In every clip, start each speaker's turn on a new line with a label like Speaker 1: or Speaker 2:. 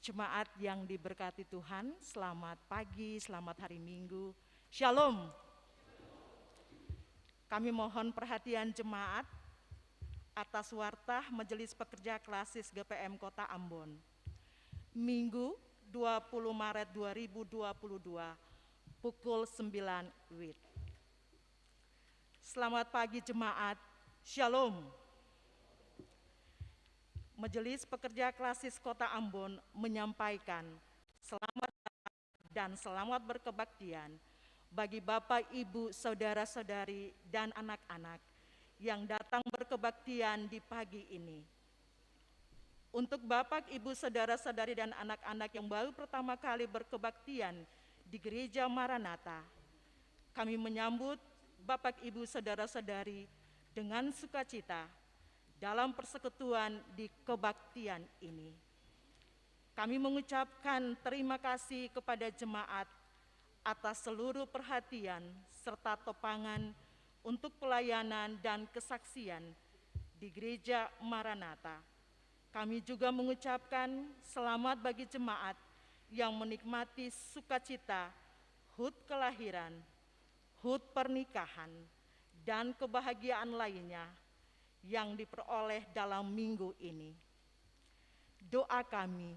Speaker 1: Jemaat yang diberkati Tuhan, selamat pagi, selamat hari Minggu. Shalom. Kami mohon perhatian jemaat atas wartah Majelis Pekerja Klasis GPM Kota Ambon. Minggu 20 Maret 2022 pukul 9 WIB. Selamat pagi jemaat, Shalom. Majelis Pekerja Klasis Kota Ambon menyampaikan selamat dan selamat berkebaktian bagi Bapak, Ibu, Saudara-saudari, dan anak-anak yang datang berkebaktian di pagi ini. Untuk Bapak, Ibu, Saudara-saudari, dan anak-anak yang baru pertama kali berkebaktian di Gereja Maranatha, kami menyambut Bapak, Ibu, Saudara-saudari dengan sukacita dalam persekutuan di kebaktian ini. Kami mengucapkan terima kasih kepada jemaat atas seluruh perhatian serta topangan untuk pelayanan dan kesaksian di Gereja Maranatha. Kami juga mengucapkan selamat bagi jemaat yang menikmati sukacita HUT kelahiran, HUT pernikahan, dan kebahagiaan lainnya yang diperoleh dalam minggu ini. Doa kami,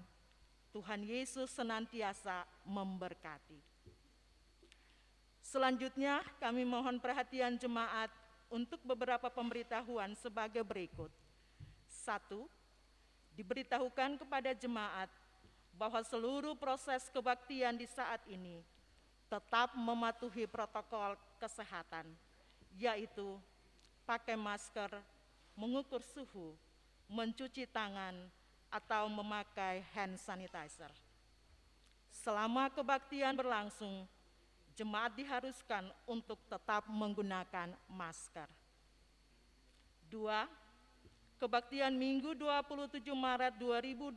Speaker 1: Tuhan Yesus senantiasa memberkati. Selanjutnya kami mohon perhatian jemaat untuk beberapa pemberitahuan sebagai berikut. 1. Diberitahukan kepada jemaat bahwa seluruh proses kebaktian di saat ini tetap mematuhi protokol kesehatan, yaitu pakai masker, mengukur suhu, mencuci tangan, atau memakai hand sanitizer. Selama kebaktian berlangsung, jemaat diharuskan untuk tetap menggunakan masker. 2. Kebaktian Minggu 27 Maret 2022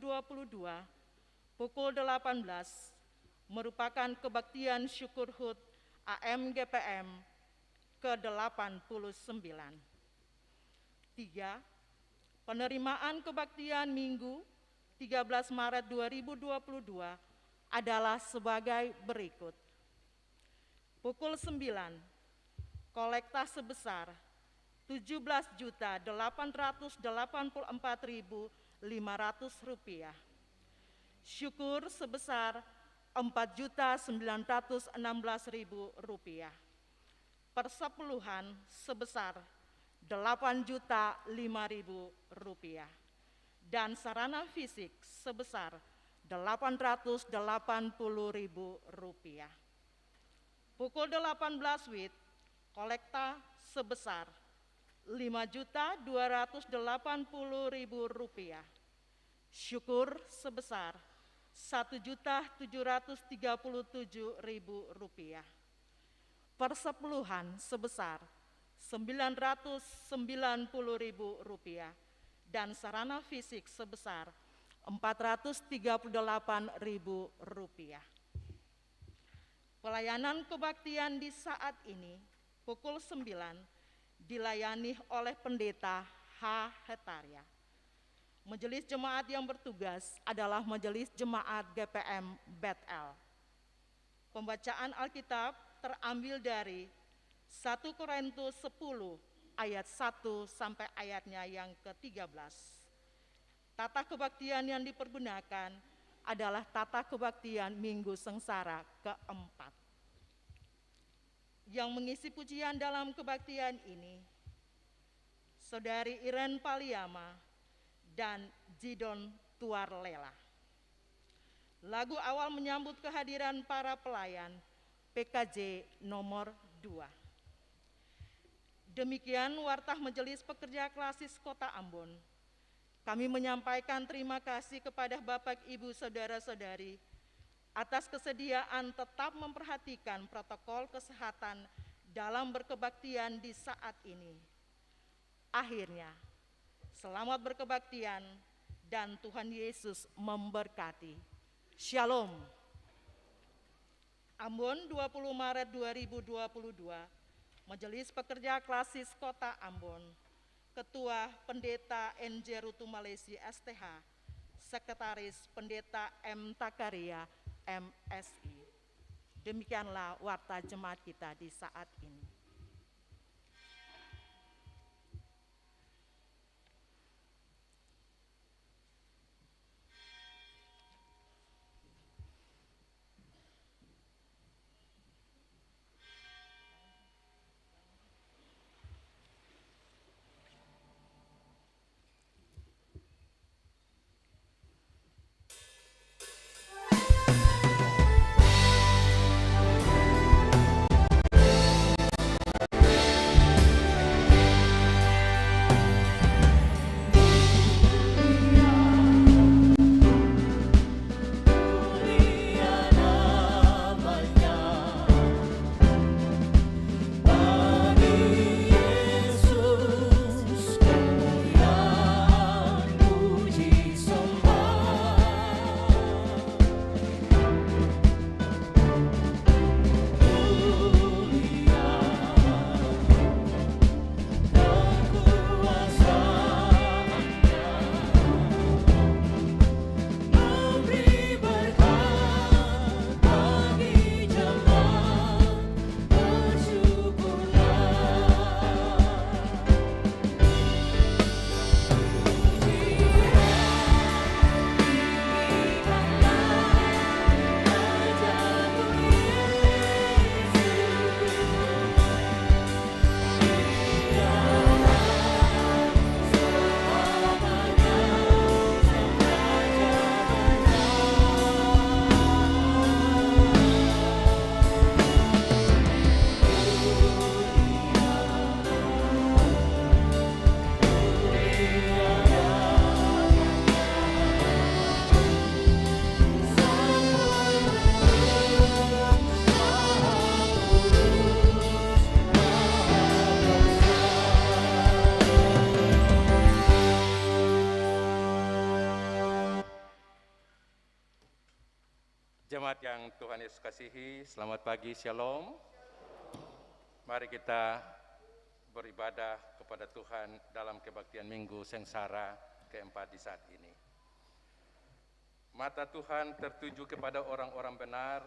Speaker 1: pukul 18 merupakan kebaktian syukur HUT AMGPM ke-89. 3. Penerimaan kebaktian Minggu 13 Maret 2022 adalah sebagai berikut. Pukul 9, kolekta sebesar Rp17.884.500. Syukur sebesar Rp4.916.000. Persepuluhan sebesar Rp8.005.000 dan sarana fisik sebesar Rp880.000. Pukul 18 WIB, kolekta sebesar Rp5.280.000. Syukur sebesar Rp1.737.000. Persepuluhan sebesar Rp990.000 dan sarana fisik sebesar Rp438.000. Pelayanan kebaktian di saat ini pukul 9 dilayani oleh Pendeta H. Hetaria. Majelis jemaat yang bertugas adalah Majelis Jemaat GPM Bethel. Pembacaan Alkitab terambil dari 1 Korintus 10 ayat 1 sampai ayatnya yang ke-13. Tata kebaktian yang dipergunakan adalah tata kebaktian Minggu Sengsara keempat. Yang mengisi pujian dalam kebaktian ini, Saudari Iren Paliama dan Jidon Tuarlela. Lagu awal menyambut kehadiran para pelayan PKJ nomor 2. Demikian wartah Majelis Pekerja Klasis Kota Ambon. Kami menyampaikan terima kasih kepada Bapak, Ibu, Saudara-saudari atas kesediaan tetap memperhatikan protokol kesehatan dalam berkebaktian di saat ini. Akhirnya, selamat berkebaktian dan Tuhan Yesus memberkati. Shalom. Ambon 20 Maret 2022, Majelis Pekerja Klasis Kota Ambon, Ketua Pendeta NJ Rutu Malaysia STH, Sekretaris Pendeta M. Takaria, MSI. Demikianlah warta jemaat kita di saat ini.
Speaker 2: Jemaat yang Tuhan Yesus kasihi, selamat pagi, shalom. Mari kita beribadah kepada Tuhan dalam kebaktian Minggu Sengsara keempat di saat ini. Mata Tuhan tertuju kepada orang-orang benar,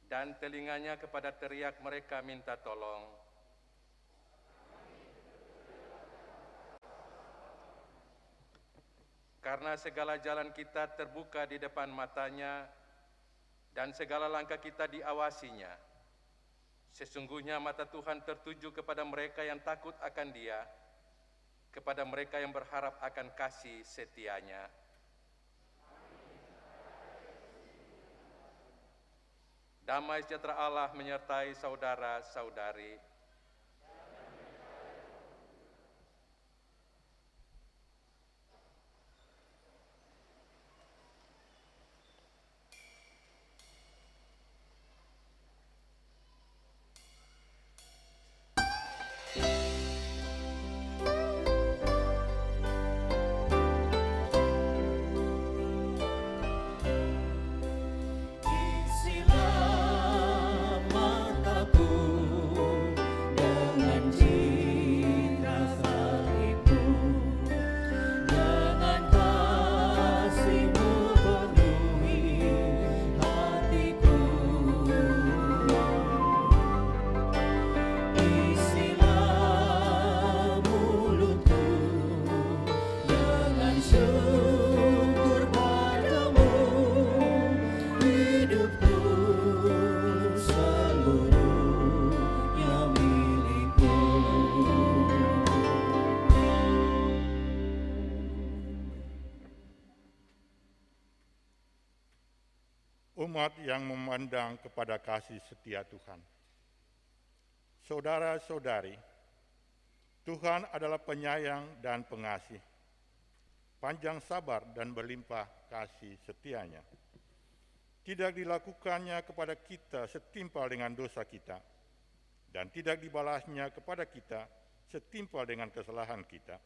Speaker 2: dan telinganya kepada teriak mereka minta tolong. Karena segala jalan kita terbuka di depan matanya, dan segala langkah kita diawasinya. Sesungguhnya mata Tuhan tertuju kepada mereka yang takut akan Dia, kepada mereka yang berharap akan kasih setianya. Damai sejahtera Allah menyertai saudara-saudari.
Speaker 3: Umat yang memandang kepada kasih setia Tuhan. Saudara-saudari, Tuhan adalah penyayang dan pengasih, panjang sabar dan berlimpah kasih setianya. Tidak dilakukannya kepada kita setimpal dengan dosa kita, dan tidak dibalasnya kepada kita setimpal dengan kesalahan kita.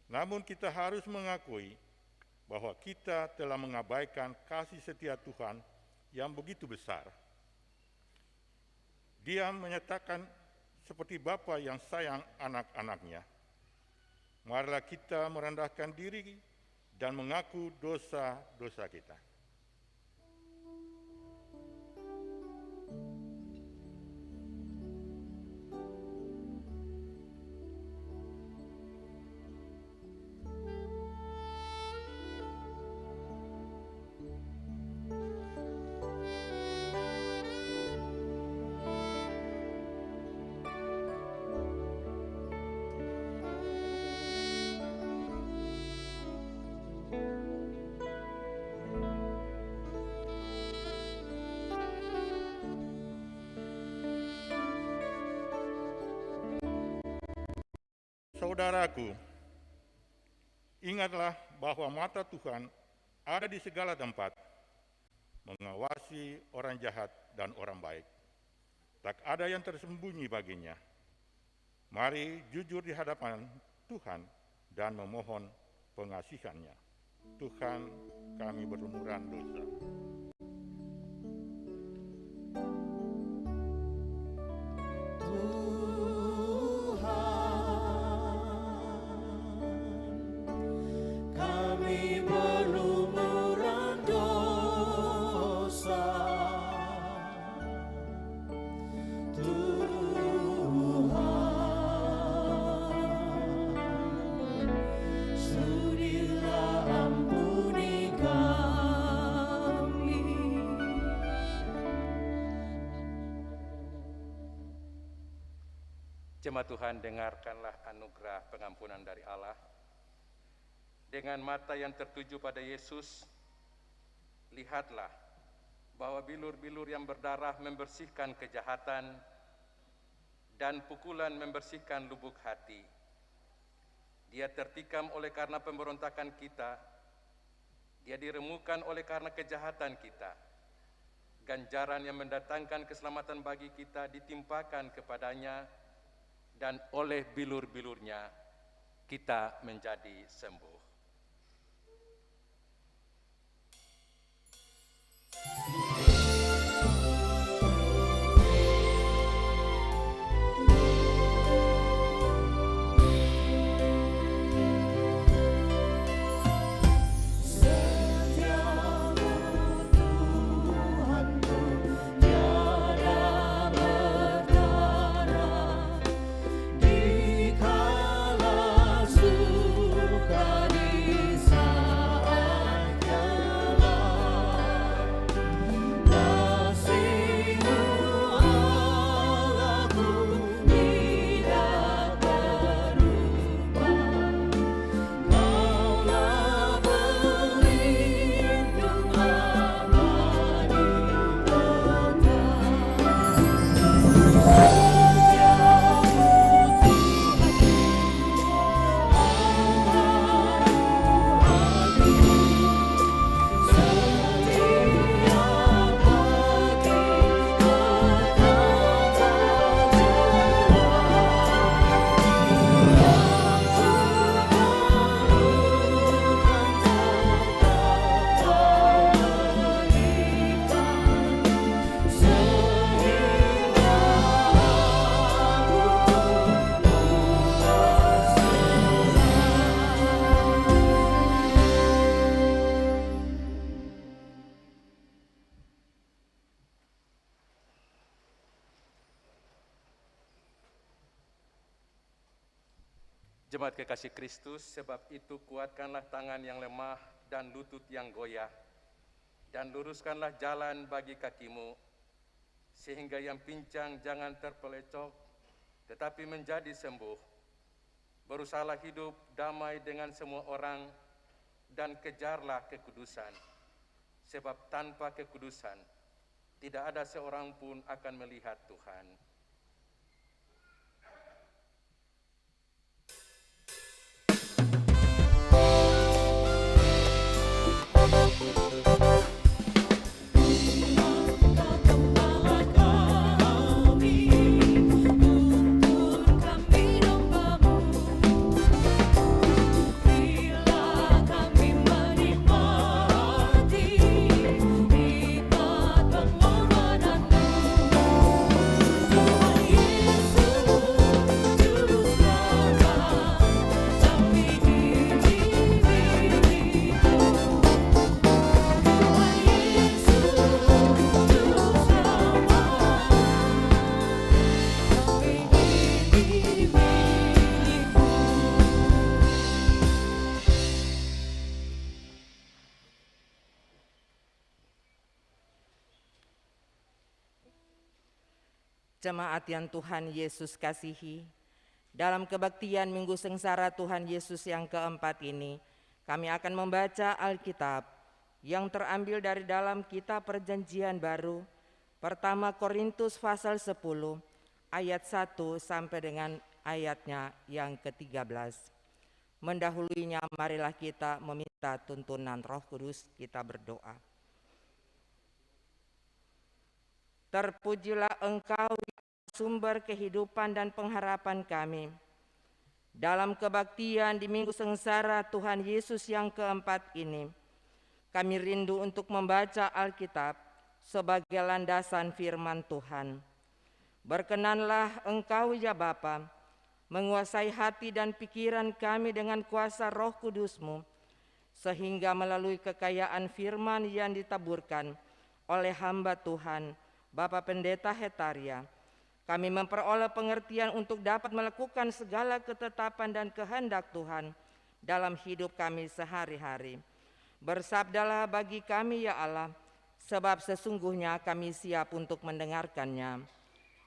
Speaker 3: Namun kita harus mengakui bahwa kita telah mengabaikan kasih setia Tuhan yang begitu besar. Dia menyatakan seperti Bapa yang sayang anak-anaknya. Marilah kita merendahkan diri dan mengaku dosa-dosa kita. Saudaraku, ingatlah bahwa mata Tuhan ada di segala tempat, mengawasi orang jahat dan orang baik. Tak ada yang tersembunyi baginya. Mari jujur di hadapan Tuhan dan memohon pengasihannya. Tuhan, kami berlumuran dosa.
Speaker 2: Jemaat Tuhan, dengarkanlah anugerah pengampunan dari Allah. Dengan mata yang tertuju pada Yesus, lihatlah bahwa bilur-bilur yang berdarah membersihkan kejahatan dan pukulan membersihkan lubuk hati. Dia tertikam oleh karena pemberontakan kita, dia diremukan oleh karena kejahatan kita. Ganjaran yang mendatangkan keselamatan bagi kita ditimpakan kepadanya, dan oleh bilur-bilurnya kita menjadi sembuh. Jemaat kekasih Kristus, sebab itu kuatkanlah tangan yang lemah dan lutut yang goyah, dan luruskanlah jalan bagi kakimu, sehingga yang pincang jangan terpelecok, tetapi menjadi sembuh. Berusahalah hidup damai dengan semua orang, dan kejarlah kekudusan, sebab tanpa kekudusan tidak ada seorang pun akan melihat Tuhan.
Speaker 4: Jemaat yang Tuhan Yesus kasihi, dalam kebaktian Minggu Sengsara Tuhan Yesus yang keempat ini, kami akan membaca Alkitab yang terambil dari dalam Kitab Perjanjian Baru, pertama Korintus pasal 10, ayat 1 sampai dengan ayatnya yang ke-13. Mendahulunya marilah kita meminta tuntunan Roh Kudus, kita berdoa. Terpujilah Engkau sumber kehidupan dan pengharapan kami. Dalam kebaktian di Minggu Sengsara Tuhan Yesus yang keempat ini, kami rindu untuk membaca Alkitab sebagai landasan firman Tuhan. Berkenanlah Engkau ya Bapa, menguasai hati dan pikiran kami dengan kuasa Roh Kudus-Mu, sehingga melalui kekayaan firman yang ditaburkan oleh hamba Tuhan, Bapak Pendeta Hetaria, kami memperoleh pengertian untuk dapat melakukan segala ketetapan dan kehendak Tuhan dalam hidup kami sehari-hari. Bersabdalah bagi kami ya Allah, sebab sesungguhnya kami siap untuk mendengarkannya.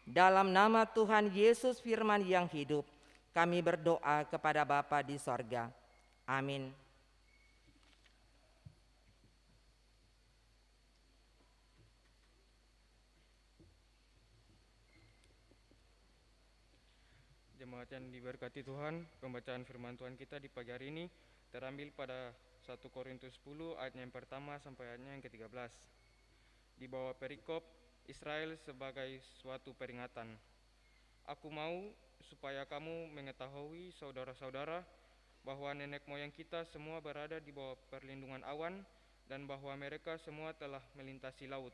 Speaker 4: Dalam nama Tuhan Yesus firman yang hidup, kami berdoa kepada Bapa di sorga. Amin.
Speaker 5: Jemaat yang diberkati Tuhan, pembacaan firman Tuhan kita di pagi hari ini terambil pada 1 Korintus 10 ayatnya yang pertama sampai ayatnya yang ke-13. Di bawah perikop Israel sebagai suatu peringatan. Aku mau supaya kamu mengetahui saudara-saudara bahwa nenek moyang kita semua berada di bawah perlindungan awan dan bahwa mereka semua telah melintasi laut.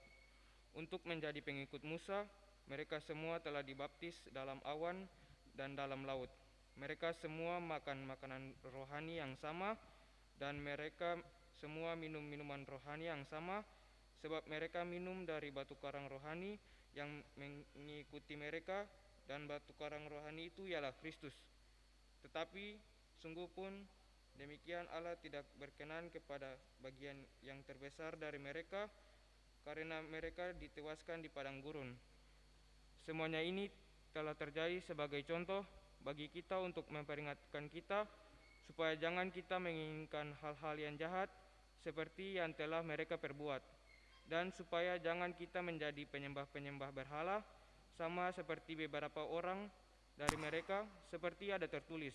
Speaker 5: Untuk menjadi pengikut Musa, mereka semua telah dibaptis dalam awan dan dalam laut. Mereka semua makan makanan rohani yang sama dan mereka semua minum minuman rohani yang sama, sebab mereka minum dari batu karang rohani yang mengikuti mereka, dan batu karang rohani itu ialah Kristus. Tetapi sungguh pun demikian Allah tidak berkenan kepada bagian yang terbesar dari mereka, karena mereka ditewaskan di padang gurun. Semuanya ini telah terjadi sebagai contoh bagi kita untuk memperingatkan kita supaya jangan kita menginginkan hal-hal yang jahat seperti yang telah mereka perbuat, dan supaya jangan kita menjadi penyembah-penyembah berhala sama seperti beberapa orang dari mereka, seperti ada tertulis,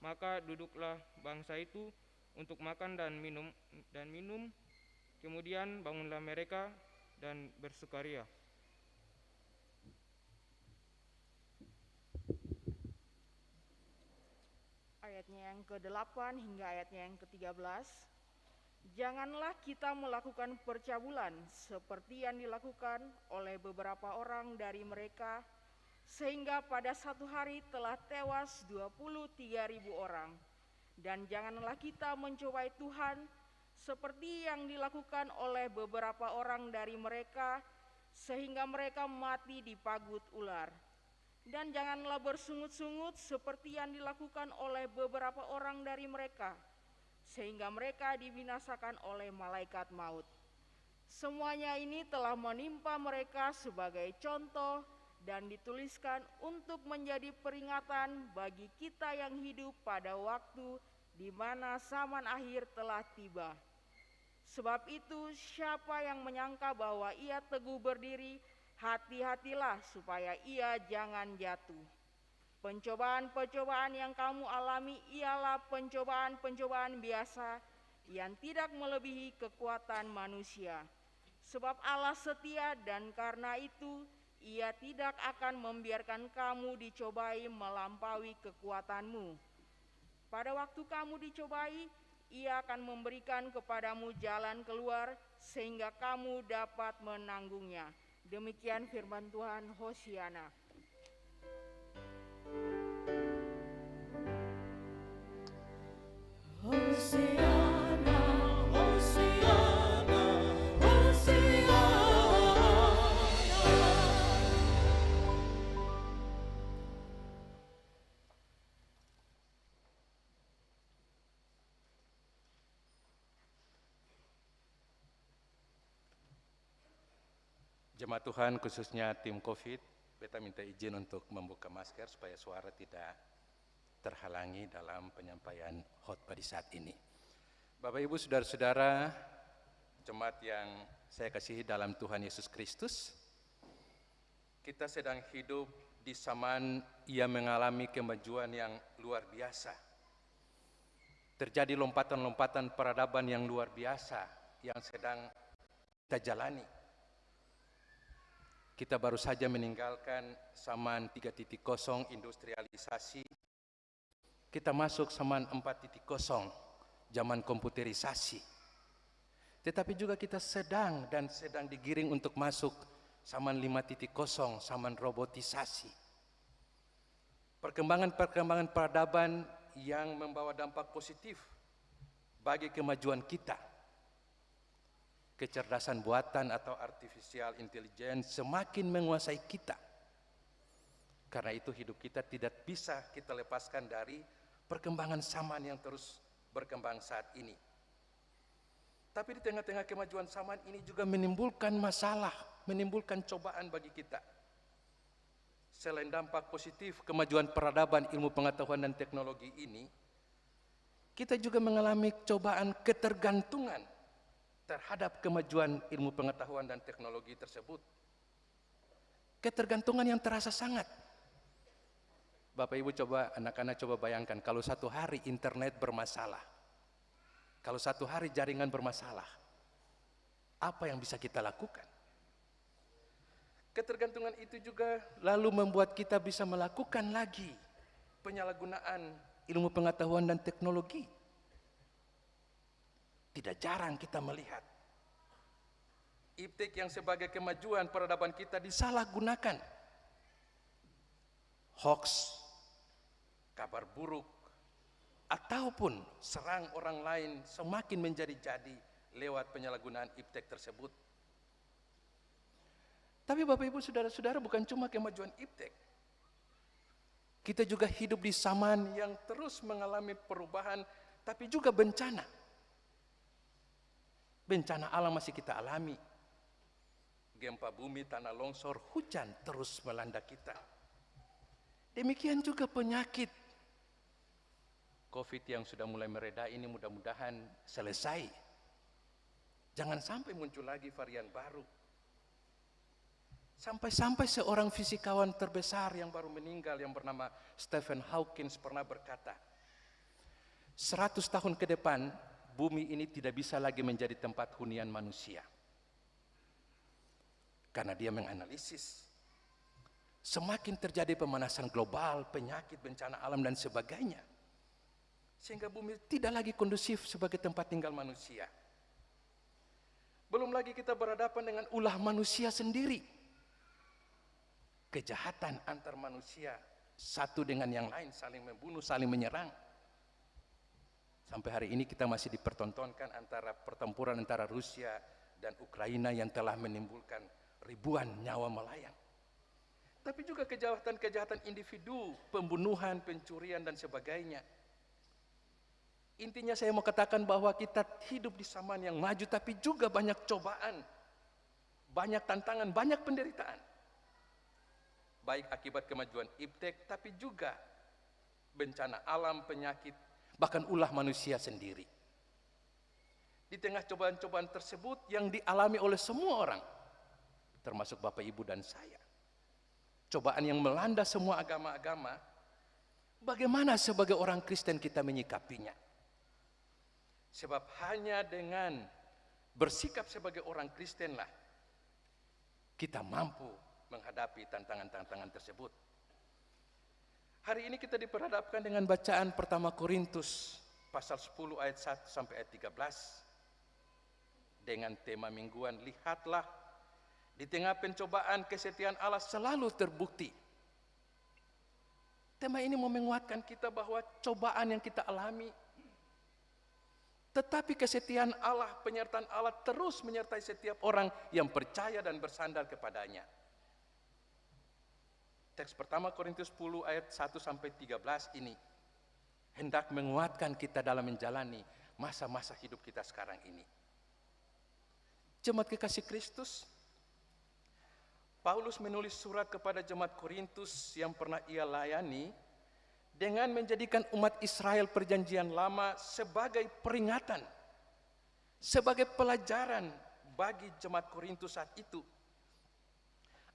Speaker 5: maka duduklah bangsa itu untuk makan dan minum, kemudian bangunlah mereka dan bersukaria.
Speaker 1: Ayatnya yang ke-8 hingga ayatnya yang ke-13. Janganlah kita melakukan percabulan seperti yang dilakukan oleh beberapa orang dari mereka, sehingga pada satu hari telah tewas 23.000 orang. Dan janganlah kita mencobai Tuhan seperti yang dilakukan oleh beberapa orang dari mereka, sehingga mereka mati di pagut ular. Dan janganlah bersungut-sungut seperti yang dilakukan oleh beberapa orang dari mereka, sehingga mereka dibinasakan oleh malaikat maut. Semuanya ini telah menimpa mereka sebagai contoh dan dituliskan untuk menjadi peringatan bagi kita yang hidup pada waktu di mana zaman akhir telah tiba. Sebab itu, siapa yang menyangka bahwa ia teguh berdiri, hati-hatilah supaya ia jangan jatuh. Pencobaan-pencobaan yang kamu alami ialah pencobaan-pencobaan biasa yang tidak melebihi kekuatan manusia. Sebab Allah setia, dan karena itu Ia tidak akan membiarkan kamu dicobai melampaui kekuatanmu. Pada waktu kamu dicobai, Ia akan memberikan kepadamu jalan keluar sehingga kamu dapat menanggungnya. Demikian firman Tuhan. Hosiana.
Speaker 6: Hosiana, Hosiana, Hosiana.
Speaker 2: Jemaat Tuhan, khususnya tim COVID, Beta minta izin untuk membuka masker supaya suara tidak terhalangi dalam penyampaian khotbah di saat ini. Bapak Ibu saudara-saudara, jemaat yang saya kasihi dalam Tuhan Yesus Kristus, kita sedang hidup di zaman ia mengalami kemajuan yang luar biasa. Terjadi lompatan-lompatan peradaban yang luar biasa yang sedang kita jalani. Kita baru saja meninggalkan zaman 3.0 industrialisasi. Kita masuk zaman 4.0 zaman komputerisasi. Tetapi juga kita sedang digiring untuk masuk zaman 5.0 zaman robotisasi. Perkembangan-perkembangan peradaban yang membawa dampak positif bagi kemajuan kita. Kecerdasan buatan atau artificial intelligence semakin menguasai kita. Karena itu hidup kita tidak bisa kita lepaskan dari perkembangan zaman yang terus berkembang saat ini. Tapi di tengah-tengah kemajuan zaman ini juga menimbulkan masalah, menimbulkan cobaan bagi kita. Selain dampak positif kemajuan peradaban, ilmu pengetahuan dan teknologi ini, kita juga mengalami cobaan ketergantungan terhadap kemajuan ilmu pengetahuan dan teknologi tersebut. Ketergantungan yang terasa sangat. Bapak Ibu coba, anak-anak coba bayangkan kalau satu hari internet bermasalah, kalau satu hari jaringan bermasalah, apa yang bisa kita lakukan? Ketergantungan itu juga lalu membuat kita bisa melakukan lagi penyalahgunaan ilmu pengetahuan dan teknologi. Tidak jarang kita melihat iptek yang sebagai kemajuan peradaban kita disalahgunakan. Hoax, kabar buruk, ataupun serang orang lain semakin menjadi-jadi lewat penyalahgunaan iptek tersebut. Tapi Bapak Ibu saudara-saudara, bukan cuma kemajuan iptek. Kita juga hidup di zaman yang terus mengalami perubahan, tapi juga bencana. Bencana alam masih kita alami. Gempa bumi, tanah longsor, hujan terus melanda kita. Demikian juga penyakit. COVID yang sudah mulai mereda ini mudah-mudahan selesai. Jangan sampai muncul lagi varian baru. Sampai-sampai seorang fisikawan terbesar yang baru meninggal yang bernama Stephen Hawking pernah berkata, 100 tahun ke depan bumi ini tidak bisa lagi menjadi tempat hunian manusia. Karena dia menganalisis semakin terjadi pemanasan global, penyakit, bencana alam dan sebagainya, sehingga bumi tidak lagi kondusif sebagai tempat tinggal manusia. Belum lagi kita berhadapan dengan ulah manusia sendiri. Kejahatan antar manusia satu dengan yang lain, saling membunuh, saling menyerang. Sampai hari ini kita masih dipertontonkan antara pertempuran antara Rusia dan Ukraina yang telah menimbulkan ribuan nyawa melayang. Tapi juga kejahatan-kejahatan individu, pembunuhan, pencurian dan sebagainya. Intinya saya mau katakan bahwa kita hidup di zaman yang maju, tapi juga banyak cobaan, banyak tantangan, banyak penderitaan. Baik akibat kemajuan iptek, tapi juga bencana alam, penyakit, bahkan ulah manusia sendiri. Di tengah cobaan-cobaan tersebut yang dialami oleh semua orang, termasuk Bapak Ibu dan saya. Cobaan yang melanda semua agama-agama, bagaimana sebagai orang Kristen kita menyikapinya? Sebab hanya dengan bersikap sebagai orang Kristenlah kita mampu menghadapi tantangan-tantangan tersebut. Hari ini kita diperhadapkan dengan bacaan pertama Korintus pasal 10 ayat 1 sampai ayat 13 dengan tema mingguan, lihatlah di tengah pencobaan kesetiaan Allah selalu terbukti. Tema ini mau menguatkan kita bahwa cobaan yang kita alami, tetapi kesetiaan Allah, penyertaan Allah terus menyertai setiap orang yang percaya dan bersandar kepadanya. Teks pertama Korintus 10 ayat 1 sampai 13 ini hendak menguatkan kita dalam menjalani masa-masa hidup kita sekarang ini. Jemaat kekasih Kristus, Paulus menulis surat kepada jemaat Korintus yang pernah ia layani dengan menjadikan umat Israel perjanjian lama sebagai peringatan, sebagai pelajaran bagi jemaat Korintus saat itu,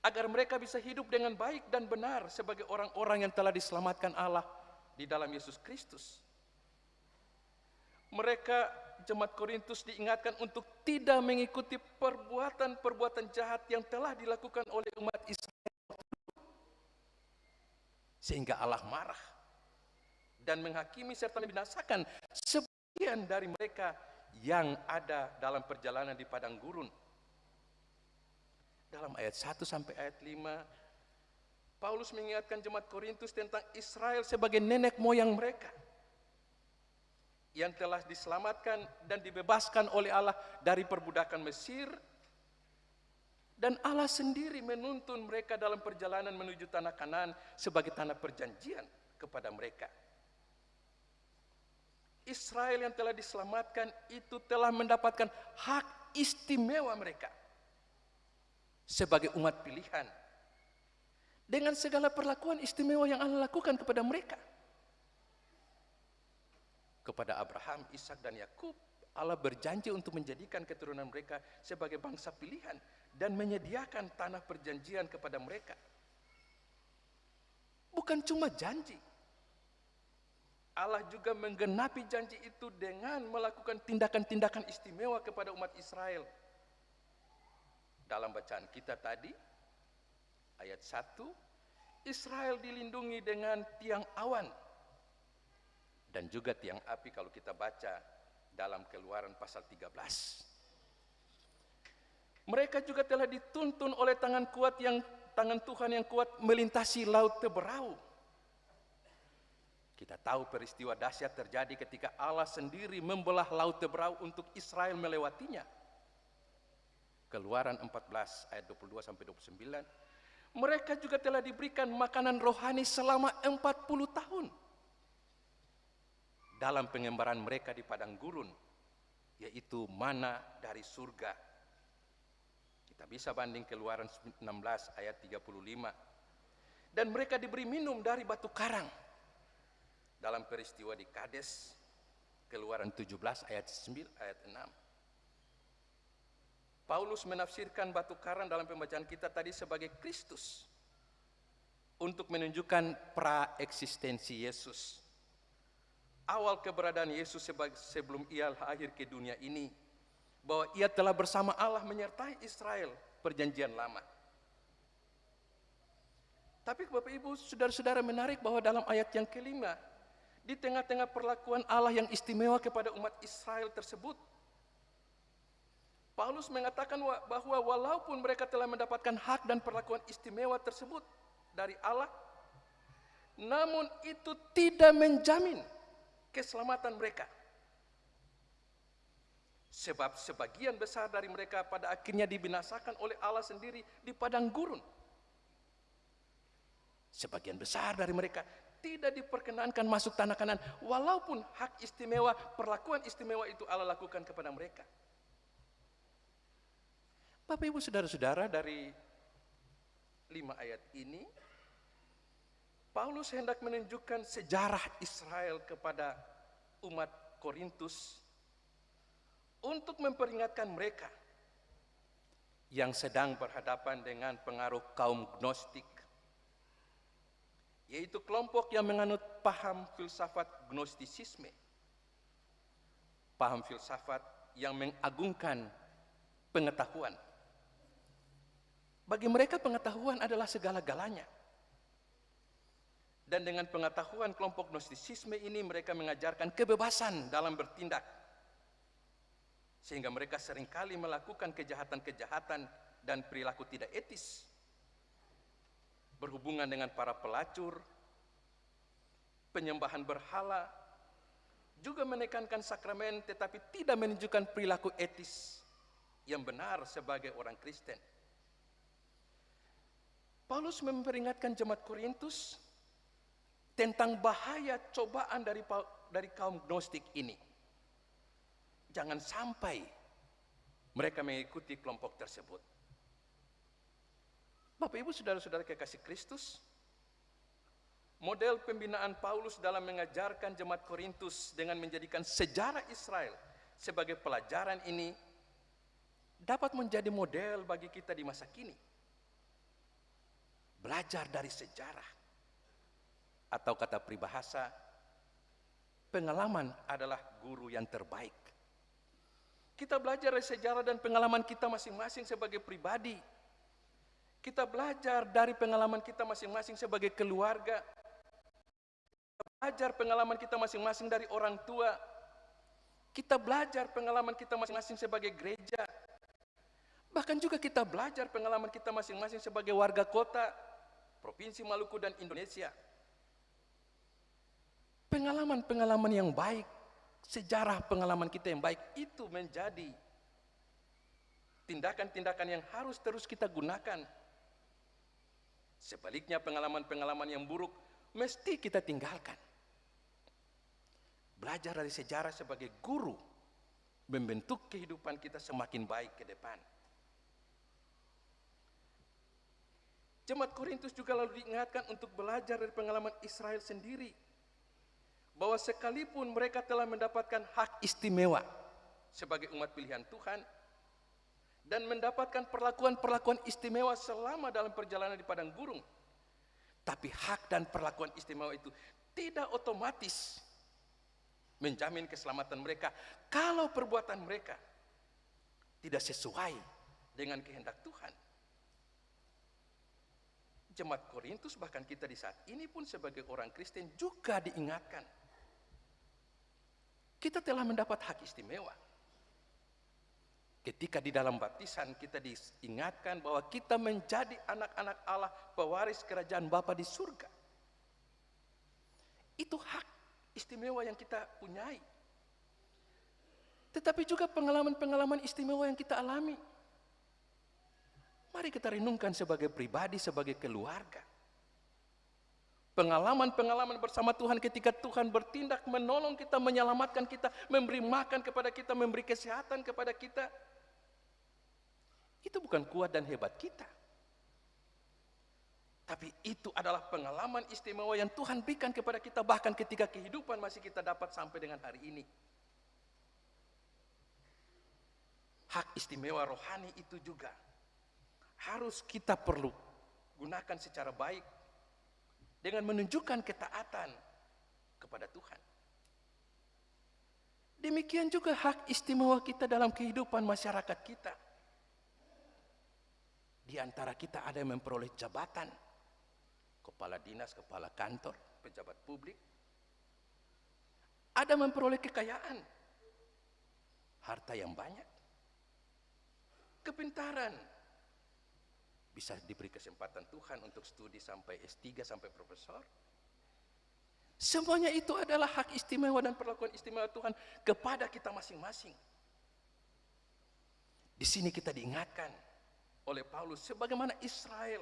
Speaker 2: agar mereka bisa hidup dengan baik dan benar sebagai orang-orang yang telah diselamatkan Allah di dalam Yesus Kristus. Mereka, jemaat Korintus, diingatkan untuk tidak mengikuti perbuatan-perbuatan jahat yang telah dilakukan oleh umat Israel, sehingga Allah marah dan menghakimi serta membinasakan sebagian dari mereka yang ada dalam perjalanan di padang gurun. Dalam ayat 1 sampai ayat 5, Paulus mengingatkan jemaat Korintus tentang Israel sebagai nenek moyang mereka yang telah diselamatkan dan dibebaskan oleh Allah dari perbudakan Mesir, dan Allah sendiri menuntun mereka dalam perjalanan menuju tanah Kanaan sebagai tanah perjanjian kepada mereka. Israel yang telah diselamatkan itu telah mendapatkan hak istimewa mereka sebagai umat pilihan, dengan segala perlakuan istimewa yang Allah lakukan kepada mereka. Kepada Abraham, Ishak, dan Yakub, Allah berjanji untuk menjadikan keturunan mereka sebagai bangsa pilihan dan menyediakan tanah perjanjian kepada mereka. Bukan cuma janji, Allah juga menggenapi janji itu dengan melakukan tindakan-tindakan istimewa kepada umat Israel. Dalam bacaan kita tadi, ayat 1, Israel dilindungi dengan tiang awan dan juga tiang api kalau kita baca dalam Keluaran pasal 13. Mereka juga telah dituntun oleh tangan Tuhan yang kuat melintasi laut Teberau. Kita tahu peristiwa dahsyat terjadi ketika Allah sendiri membelah laut Teberau untuk Israel melewatinya. Keluaran 14 ayat 22 sampai 29. Mereka juga telah diberikan makanan rohani selama 40 tahun dalam pengembaraan mereka di padang gurun, yaitu mana dari surga. Kita bisa banding Keluaran 16 ayat 35. Dan mereka diberi minum dari batu karang dalam peristiwa di Kades, Keluaran 17 ayat 9 ayat 6. Paulus menafsirkan batu karang dalam pembacaan kita tadi sebagai Kristus untuk menunjukkan praeksistensi Yesus. Awal keberadaan Yesus sebelum ia lahir ke dunia ini, bahwa ia telah bersama Allah menyertai Israel perjanjian lama. Tapi Bapak Ibu, saudara-saudara, menarik bahwa dalam ayat yang kelima, di tengah-tengah perlakuan Allah yang istimewa kepada umat Israel tersebut, Paulus mengatakan bahwa walaupun mereka telah mendapatkan hak dan perlakuan istimewa tersebut dari Allah, namun itu tidak menjamin keselamatan mereka. Sebab sebagian besar dari mereka pada akhirnya dibinasakan oleh Allah sendiri di padang gurun. Sebagian besar dari mereka tidak diperkenankan masuk tanah Kanaan, walaupun hak istimewa, perlakuan istimewa itu Allah lakukan kepada mereka. Bapak Ibu saudara-saudara, dari 5 ayat ini, Paulus hendak menunjukkan sejarah Israel kepada umat Korintus untuk memperingatkan mereka yang sedang berhadapan dengan pengaruh kaum Gnostik, yaitu kelompok yang menganut paham filsafat Gnostisisme, paham filsafat yang mengagungkan pengetahuan. Bagi mereka pengetahuan adalah segala-galanya. Dan dengan pengetahuan kelompok Gnostisisme ini, mereka mengajarkan kebebasan dalam bertindak, sehingga mereka seringkali melakukan kejahatan-kejahatan dan perilaku tidak etis berhubungan dengan para pelacur, penyembahan berhala, juga menekankan sakramen tetapi tidak menunjukkan perilaku etis yang benar sebagai orang Kristen. Paulus memperingatkan jemaat Korintus tentang bahaya cobaan dari kaum Gnostik ini. Jangan sampai mereka mengikuti kelompok tersebut. Bapak Ibu saudara-saudara kekasih Kristus, model pembinaan Paulus dalam mengajarkan jemaat Korintus dengan menjadikan sejarah Israel sebagai pelajaran ini dapat menjadi model bagi kita di masa kini. Belajar dari sejarah, atau kata peribahasa, pengalaman adalah guru yang terbaik. Kita belajar dari sejarah dan pengalaman kita masing-masing sebagai pribadi. Kita belajar dari pengalaman kita masing-masing sebagai keluarga. Kita belajar pengalaman kita masing-masing dari orang tua. Kita belajar pengalaman kita masing-masing sebagai gereja. Bahkan juga kita belajar pengalaman kita masing-masing sebagai warga kota, Provinsi Maluku dan Indonesia. Pengalaman-pengalaman yang baik, sejarah pengalaman kita yang baik itu menjadi tindakan-tindakan yang harus terus kita gunakan. Sebaliknya pengalaman-pengalaman yang buruk mesti kita tinggalkan. Belajar dari sejarah sebagai guru membentuk kehidupan kita semakin baik ke depan. Jemaat Korintus juga lalu diingatkan untuk belajar dari pengalaman Israel sendiri, bahwa sekalipun mereka telah mendapatkan hak istimewa sebagai umat pilihan Tuhan dan mendapatkan perlakuan-perlakuan istimewa selama dalam perjalanan di padang gurun, tapi hak dan perlakuan istimewa itu tidak otomatis menjamin keselamatan mereka kalau perbuatan mereka tidak sesuai dengan kehendak Tuhan. Jemaat Korintus, bahkan kita di saat ini pun sebagai orang Kristen juga diingatkan. Kita telah mendapat hak istimewa. Ketika di dalam baptisan kita diingatkan bahwa kita menjadi anak-anak Allah, pewaris kerajaan Bapa di surga. Itu hak istimewa yang kita punyai. Tetapi juga pengalaman-pengalaman istimewa yang kita alami. Mari kita renungkan sebagai pribadi, sebagai keluarga. Pengalaman-pengalaman bersama Tuhan ketika Tuhan bertindak menolong kita, menyelamatkan kita, memberi makan kepada kita, memberi kesehatan kepada kita. Itu bukan kuat dan hebat kita. Tapi itu adalah pengalaman istimewa yang Tuhan berikan kepada kita bahkan ketika kehidupan masih kita dapat sampai dengan hari ini. Hak istimewa rohani itu juga harus kita perlu gunakan secara baik dengan menunjukkan ketaatan kepada Tuhan. Demikian juga hak istimewa kita dalam kehidupan masyarakat kita. Di antara kita ada yang memperoleh jabatan, kepala dinas, kepala kantor, pejabat publik. Ada memperoleh kekayaan, harta yang banyak, kepintaran, bisa diberi kesempatan Tuhan untuk studi sampai S3, sampai profesor. Semuanya itu adalah hak istimewa dan perlakuan istimewa Tuhan kepada kita masing-masing. Di sini kita diingatkan oleh Paulus sebagaimana Israel.